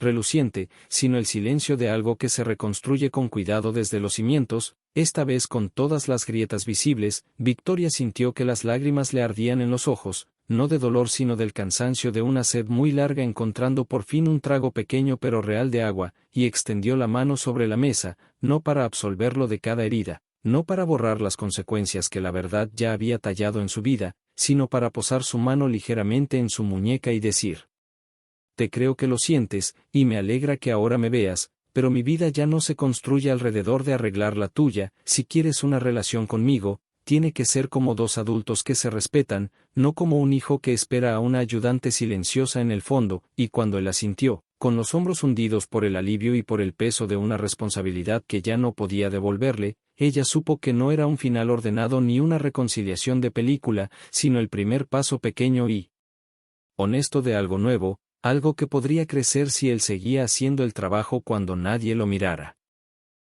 reluciente, sino el silencio de algo que se reconstruye con cuidado desde los cimientos, esta vez con todas las grietas visibles. Victoria sintió que las lágrimas le ardían en los ojos, no de dolor sino del cansancio de una sed muy larga, encontrando por fin un trago pequeño pero real de agua, y extendió la mano sobre la mesa, no para absolverlo de cada herida, no para borrar las consecuencias que la verdad ya había tallado en su vida, sino para posar su mano ligeramente en su muñeca y decir: «Te creo que lo sientes, y me alegra que ahora me veas, pero mi vida ya no se construye alrededor de arreglar la tuya. Si quieres una relación conmigo, tiene que ser como dos adultos que se respetan, no como un hijo que espera a una ayudante silenciosa en el fondo». Y cuando él asintió, con los hombros hundidos por el alivio y por el peso de una responsabilidad que ya no podía devolverle, ella supo que no era un final ordenado ni una reconciliación de película, sino el primer paso pequeño y honesto de algo nuevo, algo que podría crecer si él seguía haciendo el trabajo cuando nadie lo mirara.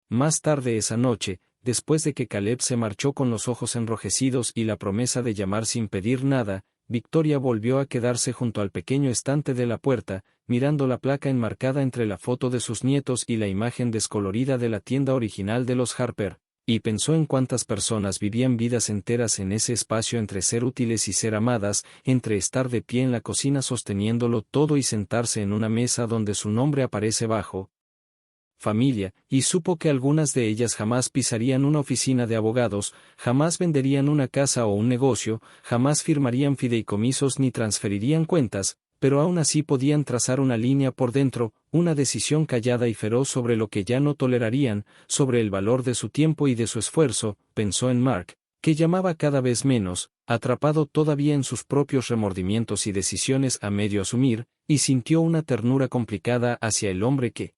Más tarde esa noche, después de que Caleb se marchó con los ojos enrojecidos y la promesa de llamar sin pedir nada, Victoria volvió a quedarse junto al pequeño estante de la puerta, mirando la placa enmarcada entre la foto de sus nietos y la imagen descolorida de la tienda original de los Harper, y pensó en cuántas personas vivían vidas enteras en ese espacio entre ser útiles y ser amadas, entre estar de pie en la cocina sosteniéndolo todo y sentarse en una mesa donde su nombre aparece bajo familia, y supo que algunas de ellas jamás pisarían una oficina de abogados, jamás venderían una casa o un negocio, jamás firmarían fideicomisos ni transferirían cuentas, pero aún así podían trazar una línea por dentro, una decisión callada y feroz sobre lo que ya no tolerarían, sobre el valor de su tiempo y de su esfuerzo. Pensó en Mark, que llamaba cada vez menos, atrapado todavía en sus propios remordimientos y decisiones a medio asumir, y sintió una ternura complicada hacia el hombre que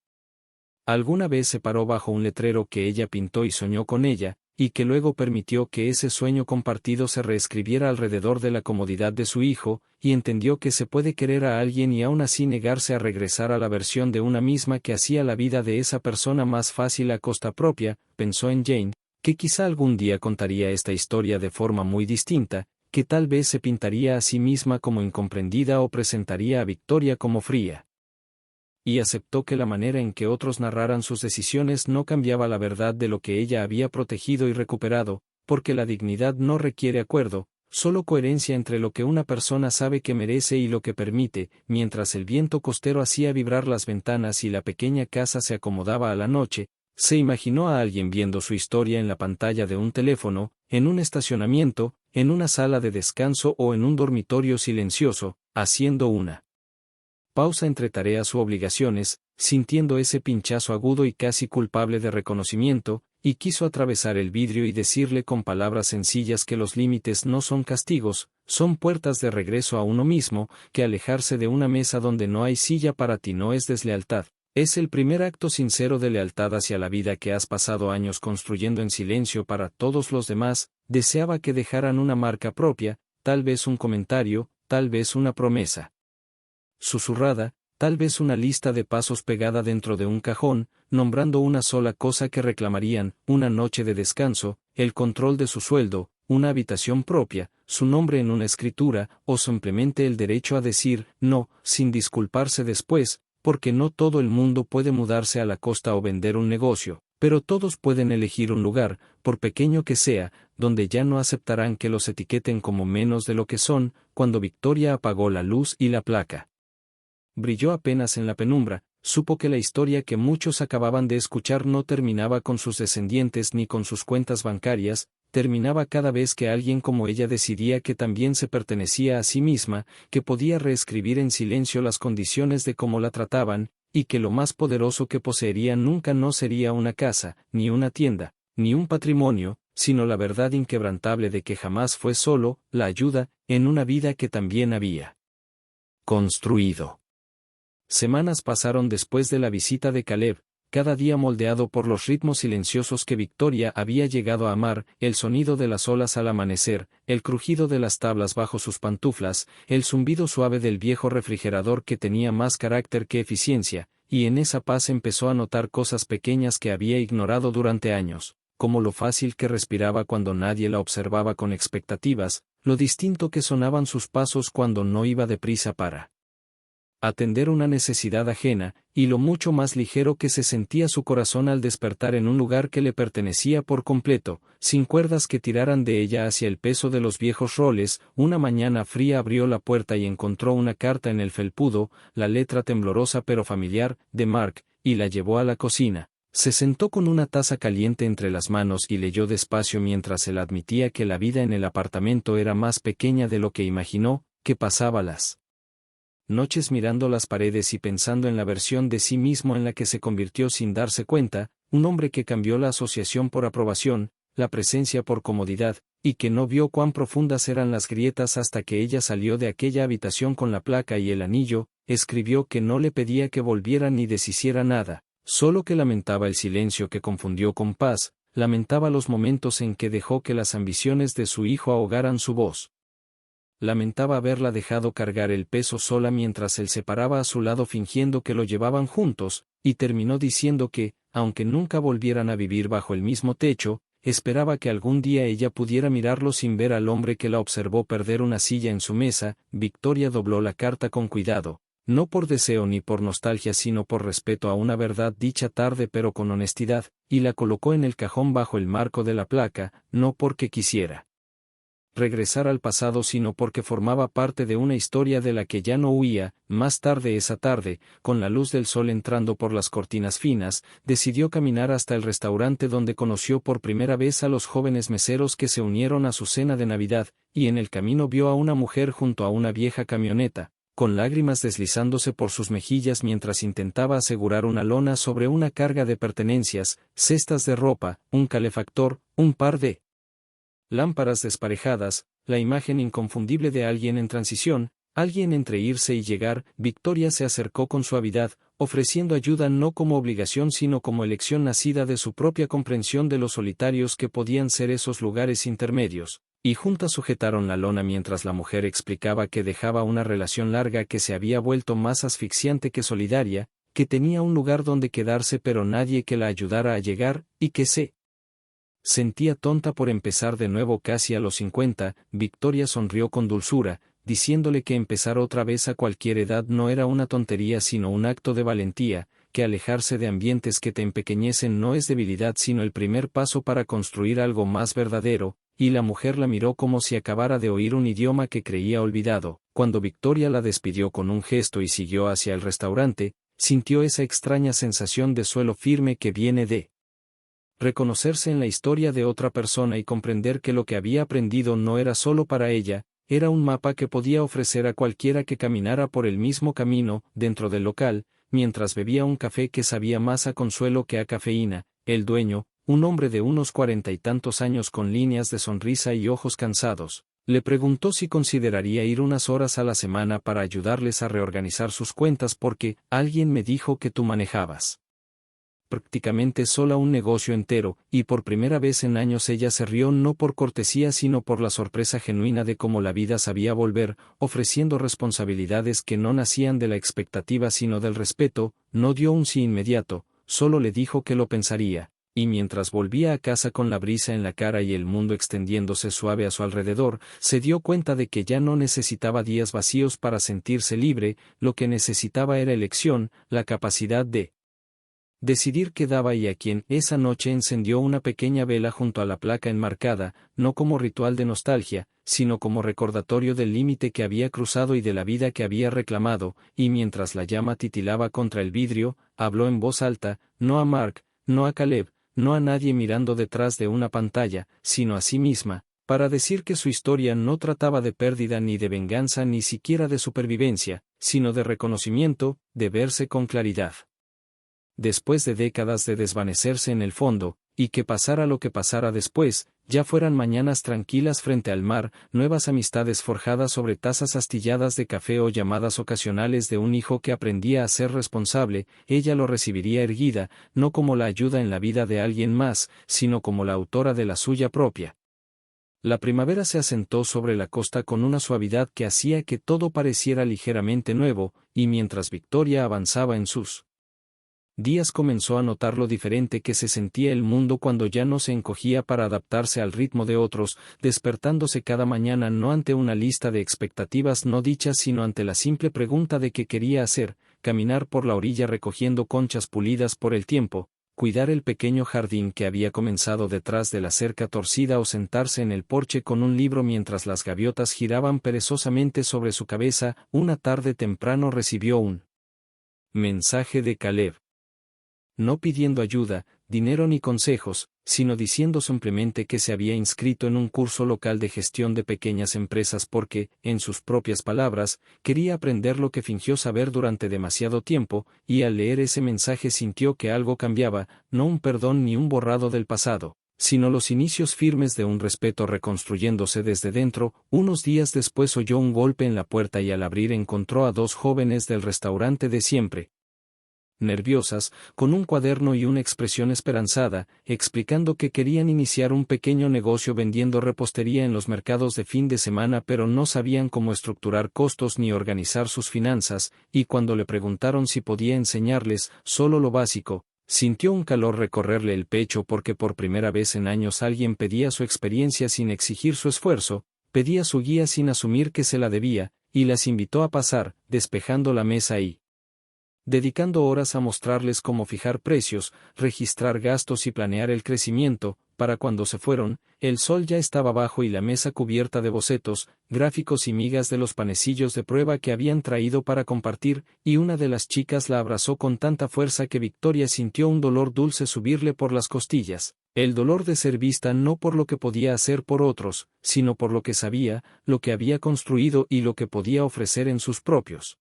alguna vez se paró bajo un letrero que ella pintó y soñó con ella, y que luego permitió que ese sueño compartido se reescribiera alrededor de la comodidad de su hijo, y entendió que se puede querer a alguien y aún así negarse a regresar a la versión de una misma que hacía la vida de esa persona más fácil a costa propia. Pensó en Jane, que quizá algún día contaría esta historia de forma muy distinta, que tal vez se pintaría a sí misma como incomprendida o presentaría a Victoria como fría. Y aceptó que la manera en que otros narraran sus decisiones no cambiaba la verdad de lo que ella había protegido y recuperado, porque la dignidad no requiere acuerdo, solo coherencia entre lo que una persona sabe que merece y lo que permite. Mientras el viento costero hacía vibrar las ventanas y la pequeña casa se acomodaba a la noche, se imaginó a alguien viendo su historia en la pantalla de un teléfono, en un estacionamiento, en una sala de descanso o en un dormitorio silencioso, haciendo una pausa entre tareas u obligaciones, sintiendo ese pinchazo agudo y casi culpable de reconocimiento, y quiso atravesar el vidrio y decirle con palabras sencillas que los límites no son castigos, son puertas de regreso a uno mismo, que alejarse de una mesa donde no hay silla para ti no es deslealtad, es el primer acto sincero de lealtad hacia la vida que has pasado años construyendo en silencio para todos los demás. Deseaba que dejaran una marca propia, tal vez un comentario, tal vez una promesa susurrada, tal vez una lista de pasos pegada dentro de un cajón, nombrando una sola cosa que reclamarían: una noche de descanso, el control de su sueldo, una habitación propia, su nombre en una escritura, o simplemente el derecho a decir no, sin disculparse después, porque no todo el mundo puede mudarse a la costa o vender un negocio, pero todos pueden elegir un lugar, por pequeño que sea, donde ya no aceptarán que los etiqueten como menos de lo que son. Cuando Victoria apagó la luz y la placa brilló apenas en la penumbra, supo que la historia que muchos acababan de escuchar no terminaba con sus descendientes ni con sus cuentas bancarias, terminaba cada vez que alguien como ella decidía que también se pertenecía a sí misma, que podía reescribir en silencio las condiciones de cómo la trataban, y que lo más poderoso que poseería nunca no sería una casa, ni una tienda, ni un patrimonio, sino la verdad inquebrantable de que jamás fue solo la ayuda, en una vida que también había construido. Semanas pasaron después de la visita de Caleb, cada día moldeado por los ritmos silenciosos que Victoria había llegado a amar, el sonido de las olas al amanecer, el crujido de las tablas bajo sus pantuflas, el zumbido suave del viejo refrigerador que tenía más carácter que eficiencia, y en esa paz empezó a notar cosas pequeñas que había ignorado durante años, como lo fácil que respiraba cuando nadie la observaba con expectativas, lo distinto que sonaban sus pasos cuando no iba deprisa para atender una necesidad ajena, y lo mucho más ligero que se sentía su corazón al despertar en un lugar que le pertenecía por completo, sin cuerdas que tiraran de ella hacia el peso de los viejos roles. Una mañana fría abrió la puerta y encontró una carta en el felpudo, la letra temblorosa pero familiar, de Mark, y la llevó a la cocina. Se sentó con una taza caliente entre las manos y leyó despacio mientras él admitía que la vida en el apartamento era más pequeña de lo que imaginó, que pasaba las noches mirando las paredes y pensando en la versión de sí mismo en la que se convirtió sin darse cuenta, un hombre que cambió la asociación por aprobación, la presencia por comodidad, y que no vio cuán profundas eran las grietas hasta que ella salió de aquella habitación con la placa y el anillo. Escribió que no le pedía que volviera ni deshiciera nada, solo que lamentaba el silencio que confundió con paz, lamentaba los momentos en que dejó que las ambiciones de su hijo ahogaran su voz. Lamentaba haberla dejado cargar el peso sola mientras él se paraba a su lado fingiendo que lo llevaban juntos, y terminó diciendo que, aunque nunca volvieran a vivir bajo el mismo techo, esperaba que algún día ella pudiera mirarlo sin ver al hombre que la observó perder una silla en su mesa. Victoria dobló la carta con cuidado, no por deseo ni por nostalgia sino por respeto a una verdad dicha tarde pero con honestidad, y la colocó en el cajón bajo el marco de la placa, no porque quisiera regresar al pasado sino porque formaba parte de una historia de la que ya no huía. Más tarde esa tarde, con la luz del sol entrando por las cortinas finas, decidió caminar hasta el restaurante donde conoció por primera vez a los jóvenes meseros que se unieron a su cena de Navidad, y en el camino vio a una mujer junto a una vieja camioneta, con lágrimas deslizándose por sus mejillas mientras intentaba asegurar una lona sobre una carga de pertenencias, cestas de ropa, un calefactor, un par de lámparas desparejadas, la imagen inconfundible de alguien en transición, alguien entre irse y llegar. Victoria se acercó con suavidad, ofreciendo ayuda no como obligación sino como elección nacida de su propia comprensión de lo solitarios que podían ser esos lugares intermedios, y juntas sujetaron la lona mientras la mujer explicaba que dejaba una relación larga que se había vuelto más asfixiante que solidaria, que tenía un lugar donde quedarse pero nadie que la ayudara a llegar, y que se sentía tonta por empezar de nuevo casi a los 50. Victoria sonrió con dulzura, diciéndole que empezar otra vez a cualquier edad no era una tontería sino un acto de valentía, que alejarse de ambientes que te empequeñecen no es debilidad sino el primer paso para construir algo más verdadero, y la mujer la miró como si acabara de oír un idioma que creía olvidado. Cuando Victoria la despidió con un gesto y siguió hacia el restaurante, sintió esa extraña sensación de suelo firme que viene de reconocerse en la historia de otra persona y comprender que lo que había aprendido no era solo para ella, era un mapa que podía ofrecer a cualquiera que caminara por el mismo camino. Dentro del local, mientras bebía un café que sabía más a consuelo que a cafeína, el dueño, un hombre de unos 40 y tantos años con líneas de sonrisa y ojos cansados, le preguntó si consideraría ir unas horas a la semana para ayudarles a reorganizar sus cuentas porque alguien me dijo que tú manejabas prácticamente sola un negocio entero, y por primera vez en años ella se rió no por cortesía sino por la sorpresa genuina de cómo la vida sabía volver, ofreciendo responsabilidades que no nacían de la expectativa sino del respeto. No dio un sí inmediato, solo le dijo que lo pensaría, y mientras volvía a casa con la brisa en la cara y el mundo extendiéndose suave a su alrededor, se dio cuenta de que ya no necesitaba días vacíos para sentirse libre, lo que necesitaba era elección, la capacidad de decidir qué daba y a quién. Esa noche encendió una pequeña vela junto a la placa enmarcada, no como ritual de nostalgia, sino como recordatorio del límite que había cruzado y de la vida que había reclamado, y mientras la llama titilaba contra el vidrio, habló en voz alta, no a Mark, no a Caleb, no a nadie mirando detrás de una pantalla, sino a sí misma, para decir que su historia no trataba de pérdida ni de venganza ni siquiera de supervivencia, sino de reconocimiento, de verse con claridad. Después de décadas de desvanecerse en el fondo, y que pasara lo que pasara después, ya fueran mañanas tranquilas frente al mar, nuevas amistades forjadas sobre tazas astilladas de café o llamadas ocasionales de un hijo que aprendía a ser responsable, ella lo recibiría erguida, no como la ayuda en la vida de alguien más, sino como la autora de la suya propia. La primavera se asentó sobre la costa con una suavidad que hacía que todo pareciera ligeramente nuevo, y mientras Victoria avanzaba en sus días comenzó a notar lo diferente que se sentía el mundo cuando ya no se encogía para adaptarse al ritmo de otros, despertándose cada mañana no ante una lista de expectativas no dichas sino ante la simple pregunta de qué quería hacer, caminar por la orilla recogiendo conchas pulidas por el tiempo, cuidar el pequeño jardín que había comenzado detrás de la cerca torcida o sentarse en el porche con un libro mientras las gaviotas giraban perezosamente sobre su cabeza. Una tarde temprano recibió un mensaje de Caleb. No pidiendo ayuda, dinero ni consejos, sino diciendo simplemente que se había inscrito en un curso local de gestión de pequeñas empresas porque, en sus propias palabras, quería aprender lo que fingió saber durante demasiado tiempo, y al leer ese mensaje sintió que algo cambiaba, no un perdón ni un borrado del pasado, sino los inicios firmes de un respeto reconstruyéndose desde dentro. Unos días después oyó un golpe en la puerta y al abrir encontró a dos jóvenes del restaurante de siempre, nerviosas, con un cuaderno y una expresión esperanzada, explicando que querían iniciar un pequeño negocio vendiendo repostería en los mercados de fin de semana pero no sabían cómo estructurar costos ni organizar sus finanzas, y cuando le preguntaron si podía enseñarles solo lo básico, sintió un calor recorrerle el pecho porque por primera vez en años alguien pedía su experiencia sin exigir su esfuerzo, pedía su guía sin asumir que se la debía, y las invitó a pasar, despejando la mesa y dedicando horas a mostrarles cómo fijar precios, registrar gastos y planear el crecimiento. Para cuando se fueron, el sol ya estaba bajo y la mesa cubierta de bocetos, gráficos y migas de los panecillos de prueba que habían traído para compartir, y una de las chicas la abrazó con tanta fuerza que Victoria sintió un dolor dulce subirle por las costillas, el dolor de ser vista no por lo que podía hacer por otros, sino por lo que sabía, lo que había construido y lo que podía ofrecer en sus propios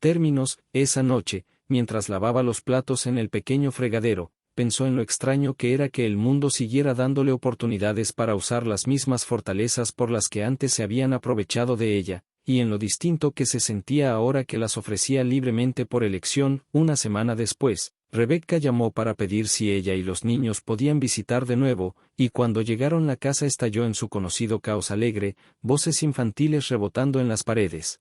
términos. Esa noche, mientras lavaba los platos en el pequeño fregadero, pensó en lo extraño que era que el mundo siguiera dándole oportunidades para usar las mismas fortalezas por las que antes se habían aprovechado de ella, y en lo distinto que se sentía ahora que las ofrecía libremente por elección. Una semana después, Rebecca llamó para pedir si ella y los niños podían visitar de nuevo, y cuando llegaron la casa estalló en su conocido caos alegre, voces infantiles rebotando en las paredes,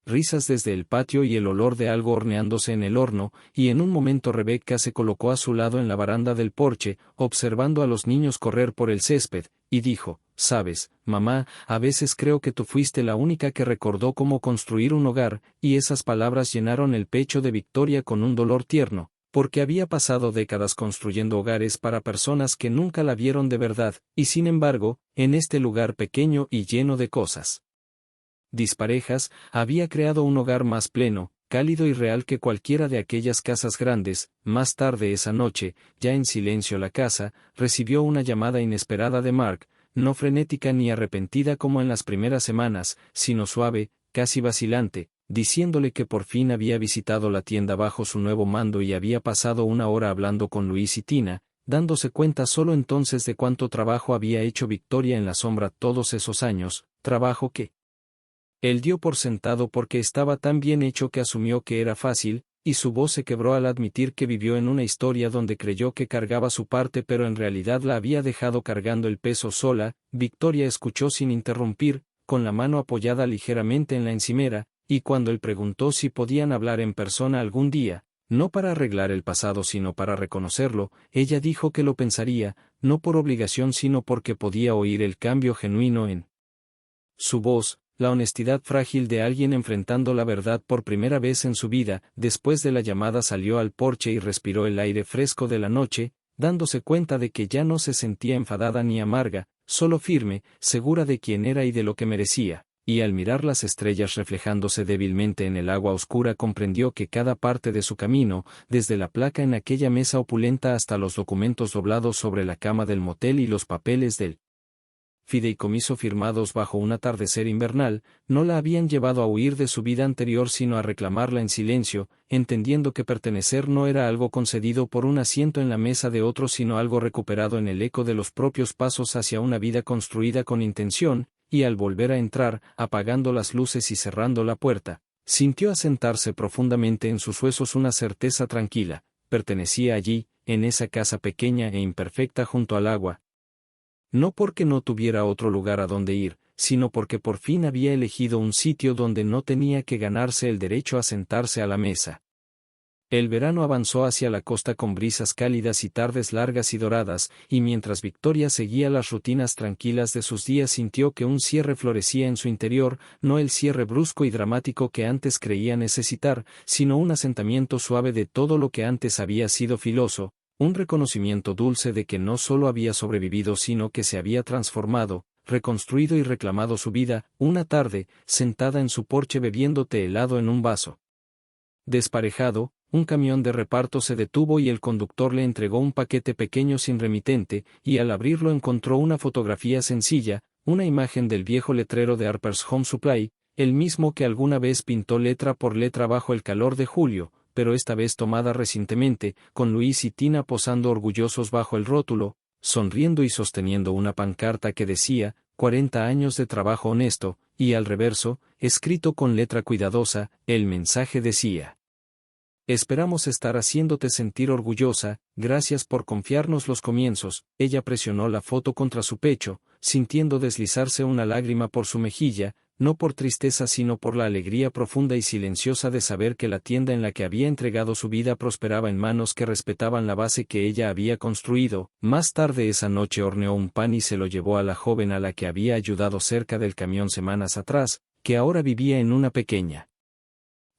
risas desde el patio y el olor de algo horneándose en el horno, y en un momento Rebecca se colocó a su lado en la baranda del porche, observando a los niños correr por el césped, y dijo, «Sabes, mamá, a veces creo que tú fuiste la única que recordó cómo construir un hogar», y esas palabras llenaron el pecho de Victoria con un dolor tierno, porque había pasado décadas construyendo hogares para personas que nunca la vieron de verdad, y sin embargo, en este lugar pequeño y lleno de cosas disparejas, había creado un hogar más pleno, cálido y real que cualquiera de aquellas casas grandes. Más tarde esa noche, ya en silencio la casa, recibió una llamada inesperada de Mark, no frenética ni arrepentida como en las primeras semanas, sino suave, casi vacilante, diciéndole que por fin había visitado la tienda bajo su nuevo mando y había pasado una hora hablando con Luis y Tina, dándose cuenta solo entonces de cuánto trabajo había hecho Victoria en la sombra todos esos años, trabajo que él dio por sentado porque estaba tan bien hecho que asumió que era fácil, y su voz se quebró al admitir que vivió en una historia donde creyó que cargaba su parte pero en realidad la había dejado cargando el peso sola. Victoria escuchó sin interrumpir, con la mano apoyada ligeramente en la encimera, y cuando él preguntó si podían hablar en persona algún día, No para arreglar el pasado sino para reconocerlo, ella dijo que lo pensaría, no por obligación sino porque podía oír el cambio genuino en su voz, la honestidad frágil de alguien enfrentando la verdad por primera vez en su vida. Después de la llamada salió al porche y respiró el aire fresco de la noche, dándose cuenta de que ya no se sentía enfadada ni amarga, solo firme, segura de quién era y de lo que merecía, y al mirar las estrellas reflejándose débilmente en el agua oscura comprendió que cada parte de su camino, desde la placa en aquella mesa opulenta hasta los documentos doblados sobre la cama del motel y los papeles del fideicomiso firmados bajo un atardecer invernal, no la habían llevado a huir de su vida anterior sino a reclamarla en silencio, entendiendo que pertenecer no era algo concedido por un asiento en la mesa de otro sino algo recuperado en el eco de los propios pasos hacia una vida construida con intención, y al volver a entrar, apagando las luces y cerrando la puerta, sintió asentarse profundamente en sus huesos una certeza tranquila: pertenecía allí, en esa casa pequeña e imperfecta junto al agua. No porque no tuviera otro lugar a donde ir, sino porque por fin había elegido un sitio donde no tenía que ganarse el derecho a sentarse a la mesa. El verano avanzó hacia la costa con brisas cálidas y tardes largas y doradas, y mientras Victoria seguía las rutinas tranquilas de sus días sintió que un cierre florecía en su interior, no el cierre brusco y dramático que antes creía necesitar, sino un asentamiento suave de todo lo que antes había sido filoso, un reconocimiento dulce de que no solo había sobrevivido sino que se había transformado, reconstruido y reclamado su vida. Una tarde, sentada en su porche bebiendo té helado en un vaso desparejado, un camión de reparto se detuvo y el conductor le entregó un paquete pequeño sin remitente, y al abrirlo encontró una fotografía sencilla, una imagen del viejo letrero de Harper's Home Supply, el mismo que alguna vez pintó letra por letra bajo el calor de julio, pero esta vez tomada recientemente, con Luis y Tina posando orgullosos bajo el rótulo, sonriendo y sosteniendo una pancarta que decía, 40 años de trabajo honesto, y al reverso, escrito con letra cuidadosa, el mensaje decía: esperamos estar haciéndote sentir orgullosa, gracias por confiarnos los comienzos. Ella presionó la foto contra su pecho, sintiendo deslizarse una lágrima por su mejilla, no por tristeza sino por la alegría profunda y silenciosa de saber que la tienda en la que había entregado su vida prosperaba en manos que respetaban la base que ella había construido. Más tarde esa noche horneó un pan y se lo llevó a la joven a la que había ayudado cerca del camión semanas atrás, que ahora vivía en una pequeña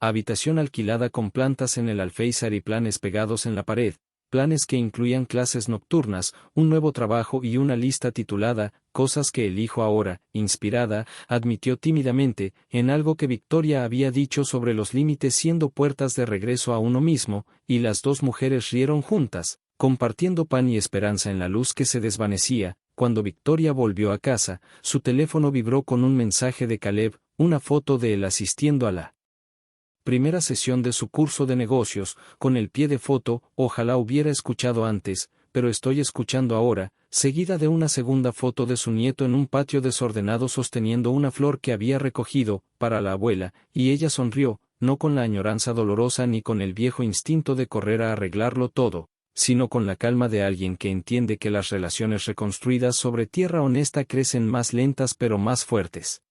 habitación alquilada con plantas en el alféizar y planes pegados en la pared, planes que incluían clases nocturnas, un nuevo trabajo y una lista titulada, cosas que elijo ahora. Inspirada, admitió tímidamente, en algo que Victoria había dicho sobre los límites siendo puertas de regreso a uno mismo, y las dos mujeres rieron juntas, compartiendo pan y esperanza en la luz que se desvanecía. Cuando Victoria volvió a casa, su teléfono vibró con un mensaje de Caleb, una foto de él asistiendo a la primera sesión de su curso de negocios, con el pie de foto: ojalá hubiera escuchado antes, pero estoy escuchando ahora, seguida de una segunda foto de su nieto en un patio desordenado sosteniendo una flor que había recogido, para la abuela, y ella sonrió, no con la añoranza dolorosa ni con el viejo instinto de correr a arreglarlo todo, sino con la calma de alguien que entiende que las relaciones reconstruidas sobre tierra honesta crecen más lentas pero más fuertes,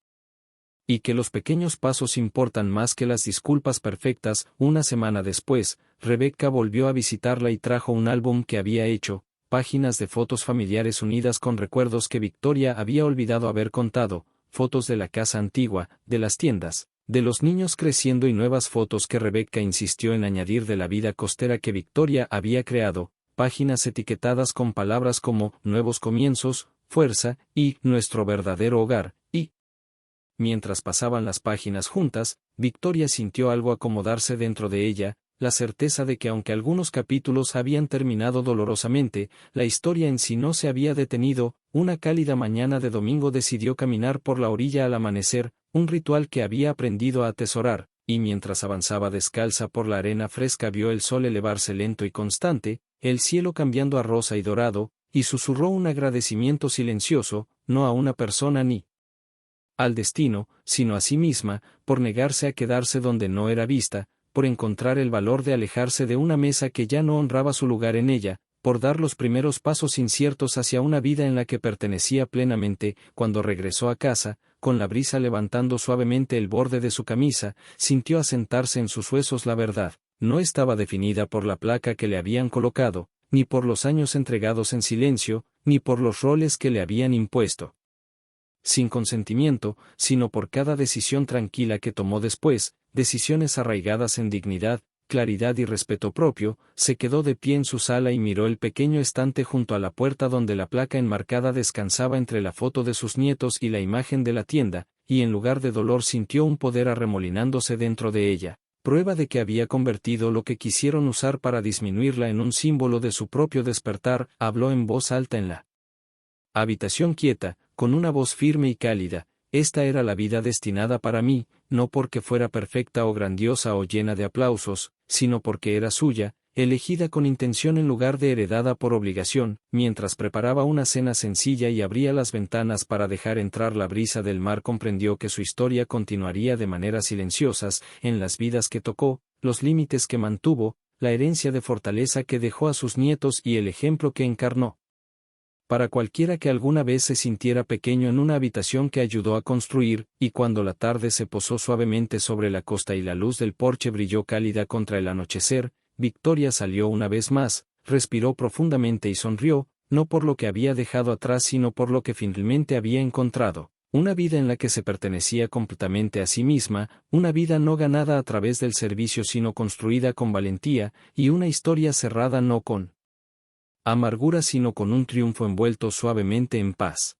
y que los pequeños pasos importan más que las disculpas perfectas. Una semana después, Rebecca volvió a visitarla y trajo un álbum que había hecho, páginas de fotos familiares unidas con recuerdos que Victoria había olvidado haber contado, fotos de la casa antigua, de las tiendas, de los niños creciendo y nuevas fotos que Rebecca insistió en añadir de la vida costera que Victoria había creado, páginas etiquetadas con palabras como nuevos comienzos, fuerza y nuestro verdadero hogar. Y mientras pasaban las páginas juntas, Victoria sintió algo acomodarse dentro de ella, la certeza de que aunque algunos capítulos habían terminado dolorosamente, la historia en sí no se había detenido. Una cálida mañana de domingo decidió caminar por la orilla al amanecer, un ritual que había aprendido a atesorar, y mientras avanzaba descalza por la arena fresca vio el sol elevarse lento y constante, el cielo cambiando a rosa y dorado, y susurró un agradecimiento silencioso, no a una persona ni al destino, sino a sí misma, por negarse a quedarse donde no era vista, por encontrar el valor de alejarse de una mesa que ya no honraba su lugar en ella, por dar los primeros pasos inciertos hacia una vida en la que pertenecía plenamente. Cuando regresó a casa, con la brisa levantando suavemente el borde de su camisa, sintió asentarse en sus huesos la verdad: No estaba definida por la placa que le habían colocado, ni por los años entregados en silencio, ni por los roles que le habían impuesto. Sin consentimiento, sino por cada decisión tranquila que tomó después, decisiones arraigadas en dignidad, claridad y respeto propio, se quedó de pie en su sala y miró el pequeño estante junto a la puerta donde la placa enmarcada descansaba entre la foto de sus nietos y la imagen de la tienda, y en lugar de dolor sintió un poder arremolinándose dentro de ella, prueba de que había convertido lo que quisieron usar para disminuirla en un símbolo de su propio despertar. Habló en voz alta en la habitación quieta, con una voz firme y cálida. Esta era la vida destinada para mí, no porque fuera perfecta o grandiosa o llena de aplausos, sino porque era suya, elegida con intención en lugar de heredada por obligación. Mientras preparaba una cena sencilla y abría las ventanas para dejar entrar la brisa del mar, comprendió que su historia continuaría de maneras silenciosas, en las vidas que tocó, los límites que mantuvo, la herencia de fortaleza que dejó a sus nietos y el ejemplo que encarnó. Para cualquiera que alguna vez se sintiera pequeño en una habitación que ayudó a construir, y cuando la tarde se posó suavemente sobre la costa y la luz del porche brilló cálida contra el anochecer, Victoria salió una vez más, respiró profundamente y sonrió, no por lo que había dejado atrás sino por lo que finalmente había encontrado, una vida en la que se pertenecía completamente a sí misma, una vida no ganada a través del servicio sino construida con valentía, y una historia cerrada no con amargura sino con un triunfo envuelto suavemente en paz.